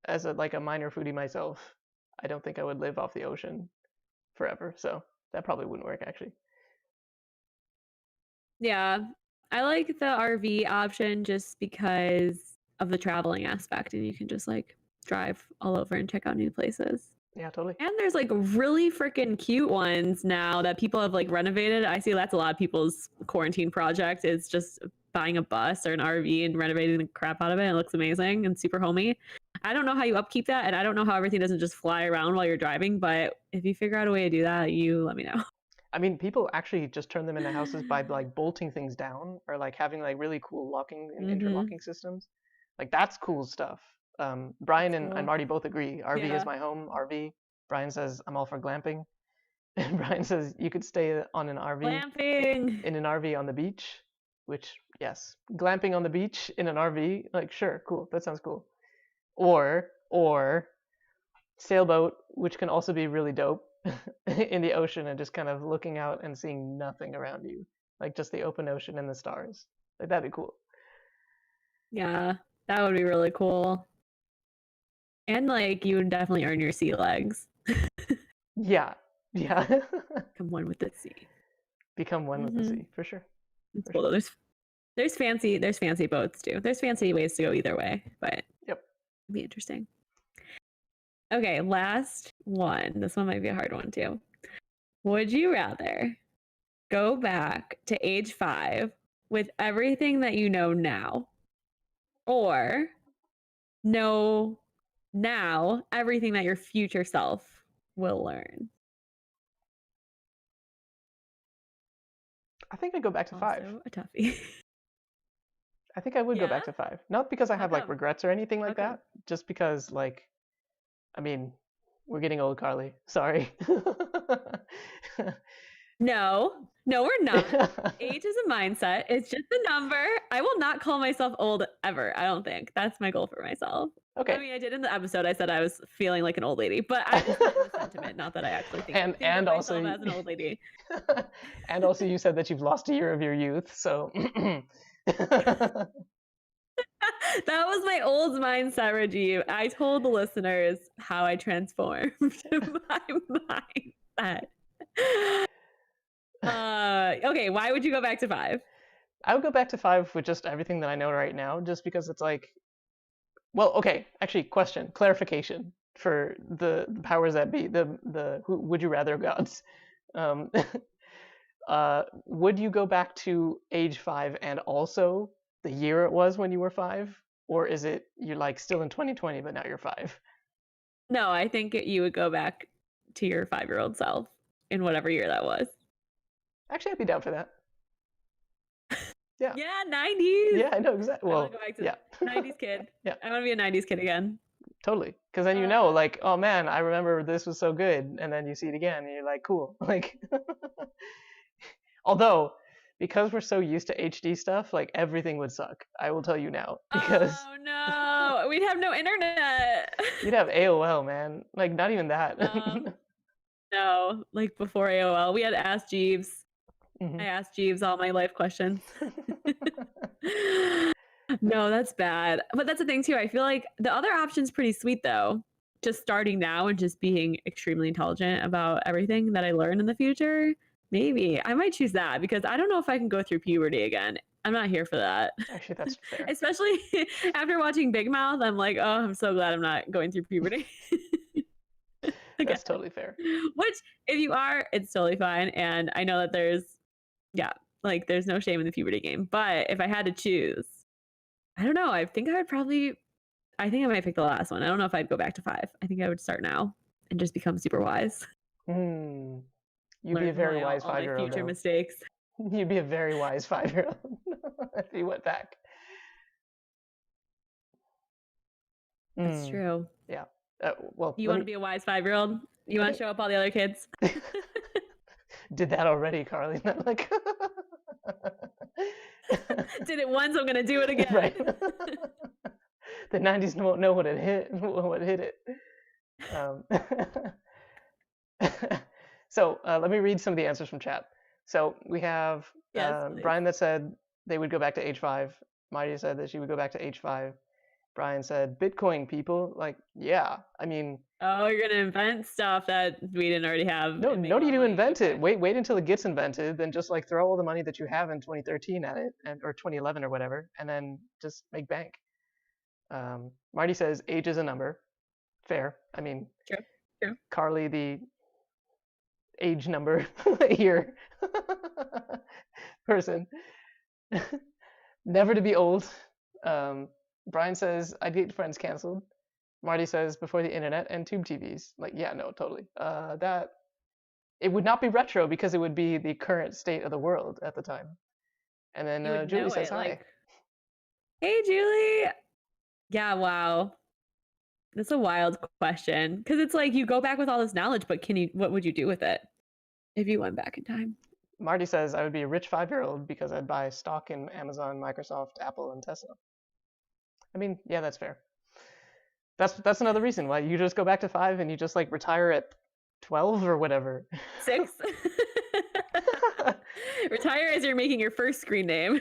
Speaker 1: as a minor foodie myself, I don't think I would live off the ocean forever. So that probably wouldn't work actually.
Speaker 2: Yeah, I like the RV option just because of the traveling aspect, and you can just like drive all over and check out new places.
Speaker 1: Yeah, totally.
Speaker 2: And there's like really freaking cute ones now that people have like renovated. I see that's a lot of people's quarantine project is just buying a bus or an RV and renovating the crap out of it. It looks amazing and super homey. I don't know how you upkeep that, and I don't know how everything doesn't just fly around while you're driving. But if you figure out a way to do that, you let me know.
Speaker 1: I mean, people actually just turn them into houses by like bolting things down or like having like really cool locking and interlocking systems. Like that's cool stuff. Brian
Speaker 2: That's
Speaker 1: and
Speaker 2: cool.
Speaker 1: Marty both agree. RV
Speaker 2: Yeah.
Speaker 1: is my home. RV. Brian says I'm all for glamping. And Brian says you could stay on an RV
Speaker 2: Glamping.
Speaker 1: in an RV on the beach. Which yes, glamping on the beach in an RV. Like sure, cool. That sounds cool. Or sailboat, which can also be really dope in the ocean and just kind of looking out and seeing nothing around you, like just the open ocean and the stars. Like that'd be cool.
Speaker 2: Yeah, that would be really cool. And like you would definitely earn your sea legs.
Speaker 1: Yeah.
Speaker 2: Come one with the sea.
Speaker 1: Become one with the sea, for sure.
Speaker 2: It's
Speaker 1: For
Speaker 2: cool.
Speaker 1: sure.
Speaker 2: There's fancy boats too. There's fancy ways to go either way, but
Speaker 1: Yep.
Speaker 2: it'd be interesting. Okay, last one. This one might be a hard one too. Would you rather go back to age 5 with everything that you know now, or know now everything that your future self will learn?
Speaker 1: I think I'd go back to 5.
Speaker 2: Also a toughie.
Speaker 1: I think I would go
Speaker 2: Yeah?
Speaker 1: back to 5. Not because I
Speaker 2: How
Speaker 1: have like
Speaker 2: come?
Speaker 1: regrets or anything
Speaker 2: How
Speaker 1: like
Speaker 2: come?
Speaker 1: that, just because like I mean, we're getting old, Carly. Sorry.
Speaker 2: No, no, we're not. Age is a mindset. It's just a number. I will not call myself old ever. I don't think that's my goal for myself. I
Speaker 1: Okay.
Speaker 2: mean, I did in the episode. I said I was feeling like an old lady, but I just meant in the sentiment, not that I actually think
Speaker 1: and
Speaker 2: of
Speaker 1: also
Speaker 2: myself as an old lady.
Speaker 1: and also you said that you've lost a year of your youth, so
Speaker 2: That was my old mindset, Rajiv. I told the listeners how I transformed my mindset. Okay, why would you go back to 5?
Speaker 1: I would go back to 5 with just everything that I know right now, just because it's like, well, okay, actually, question, clarification for the powers that be, the who, would you rather gods. Um, would you go back to age 5 and also the year it was when you were 5, or is it you're like still in 2020 but now you're 5?
Speaker 2: No, I think you would go back to your 5-year-old self in whatever year that was.
Speaker 1: Actually, I'd be down for that. Yeah.
Speaker 2: Yeah, 90s.
Speaker 1: Yeah, I know exactly.
Speaker 2: I want
Speaker 1: Well,
Speaker 2: to go back to
Speaker 1: yeah.
Speaker 2: 90s kid.
Speaker 1: Yeah,
Speaker 2: I want to be a 90s kid again.
Speaker 1: totally. Because then you know, like, oh man, I remember this was so good, and then you see it again, and you're like, cool. Like, although, because we're so used to HD stuff, like everything would suck. I will tell you now, because
Speaker 2: Oh no, we'd have no internet.
Speaker 1: you'd have AOL, man. Like, not even that.
Speaker 2: No, like before AOL, we had Ask Jeeves.
Speaker 1: Mhm.
Speaker 2: I asked Jeeves all my life questions. No, that's bad. But that's the thing too. I feel like the other option's pretty sweet though. Just starting now and just being extremely intelligent about everything that I learn in the future. Maybe I might choose that because I don't know if I can go through puberty again. I'm not here for that.
Speaker 1: Actually, that's fair.
Speaker 2: Especially after watching Big Mouth, I'm like, oh, I'm so glad I'm not going through puberty.
Speaker 1: That's totally fair.
Speaker 2: Which, if you are, it's totally fine. And I know that yeah, like there's no shame in the puberty game. But if I had to choose, I don't know. I think I might pick the last one. I don't know if I'd go back to 5. I think I would start now and just become super wise.
Speaker 1: Hmm. You'd
Speaker 2: Learn
Speaker 1: be a
Speaker 2: from
Speaker 1: very
Speaker 2: all
Speaker 1: wise
Speaker 2: my
Speaker 1: 5-year-old,
Speaker 2: future
Speaker 1: though.
Speaker 2: mistakes.
Speaker 1: You'd be a very wise 5-year-old if you went back.
Speaker 2: That's true.
Speaker 1: Yeah. Well,
Speaker 2: You want to be a wise 5-year-old? You want to show up all the other kids?
Speaker 1: Did that already, Carly. Like,
Speaker 2: did it once, I'm going to do it again.
Speaker 1: Right. The 90s won't know what hit it. So let me read some of the answers from chat. So we have
Speaker 2: Yes,
Speaker 1: Brian that said they would go back to age 5. Marty said that she would go back to age 5. Brian said, Bitcoin, people. Like, yeah, I mean.
Speaker 2: Oh, you're going to invent stuff that we didn't already have.
Speaker 1: No need to invent it. Wait until it gets invented, then just like throw all the money that you have in 2013 at it, or 2011 or whatever, and then just make bank. Marty says age is a number. Fair. I mean,
Speaker 2: True.
Speaker 1: Carly, the age number here person. Never to be old. Brian says I'd get Friends canceled. Marty says before the internet and tube TVs. Like, yeah, no, totally. That it would not be retro because it would be the current state of the world at the time. And then Julie says hi.
Speaker 2: Like, hey, Julie. Yeah, wow. That's a wild question because it's like you go back with all this knowledge, but what would you do with it if you went back in time?
Speaker 1: Marty says I would be a rich 5-year-old because I'd buy stock in Amazon, Microsoft, Apple, and Tesla. I mean, yeah, that's fair. That's another reason why you just go back to 5 and you just like retire at 12 or whatever.
Speaker 2: 6. Retire as you're making your first screen name.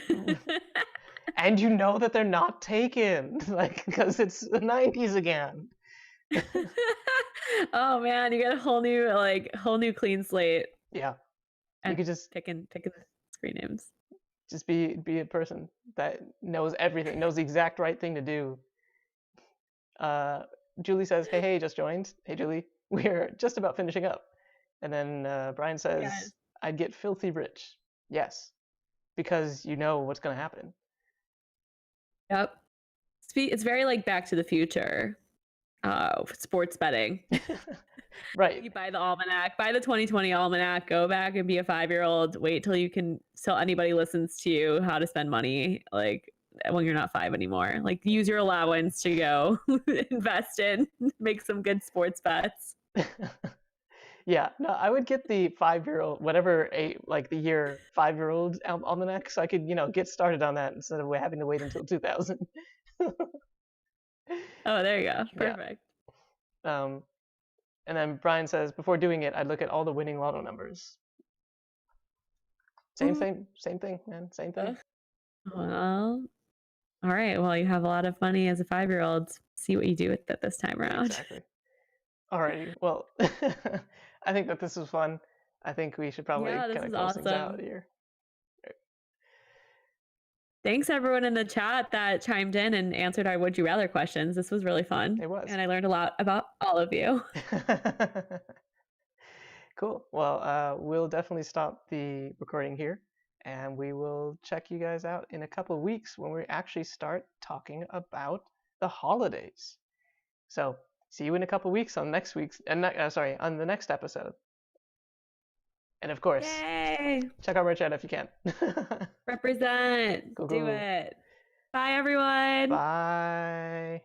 Speaker 1: And you know that they're not taken, like, because it's the 90s again.
Speaker 2: Oh man, you got a whole new clean slate.
Speaker 1: Yeah,
Speaker 2: and
Speaker 1: you could just
Speaker 2: picking screen names.
Speaker 1: Just be a person that knows everything, knows the exact right thing to do. Julie says, hey, just joined. Hey, Julie, we're just about finishing up. And then Brian says, yes. I'd get filthy rich. Yes, because you know what's going to happen.
Speaker 2: Yep. It's very like Back to the Future. Sports betting.
Speaker 1: Right.
Speaker 2: You buy the almanac, buy the 2020 almanac, go back and be a 5-year-old, wait till you can till anybody listens to you how to spend money, like, when you're not 5 anymore. Like, use your allowance to go invest in, make some good sports bets.
Speaker 1: Yeah, no, I would get the 5-year-old, whatever like the year 5-year-old almanac, so I could, get started on that instead of having to wait until 2000.
Speaker 2: Oh, there you go.
Speaker 1: Yeah.
Speaker 2: Perfect.
Speaker 1: Um, and then Brian says, before doing it, I'd look at all the winning lotto numbers. Same thing, man, same thing.
Speaker 2: Well, all right. Well, you have a lot of money as a 5-year-old. See what you do with it this time around.
Speaker 1: Exactly. Alrighty, well, I think that this was fun. I think we should probably
Speaker 2: Yeah, this
Speaker 1: kind of
Speaker 2: is
Speaker 1: close things out
Speaker 2: awesome.
Speaker 1: here.
Speaker 2: Thanks everyone in the chat that chimed in and answered our would you rather questions. This was really fun.
Speaker 1: It was.
Speaker 2: And I learned a lot about all of you.
Speaker 1: Cool. Well, we'll definitely stop the recording here, and we will check you guys out in a couple of weeks when we actually start talking about the holidays. So, see you in a couple of weeks on next week's, on the next episode. And of course,
Speaker 2: Yay!
Speaker 1: check out our chat if you can.
Speaker 2: Represent.
Speaker 1: Cool,
Speaker 2: Do
Speaker 1: cool.
Speaker 2: it. Bye, everyone.
Speaker 1: Bye.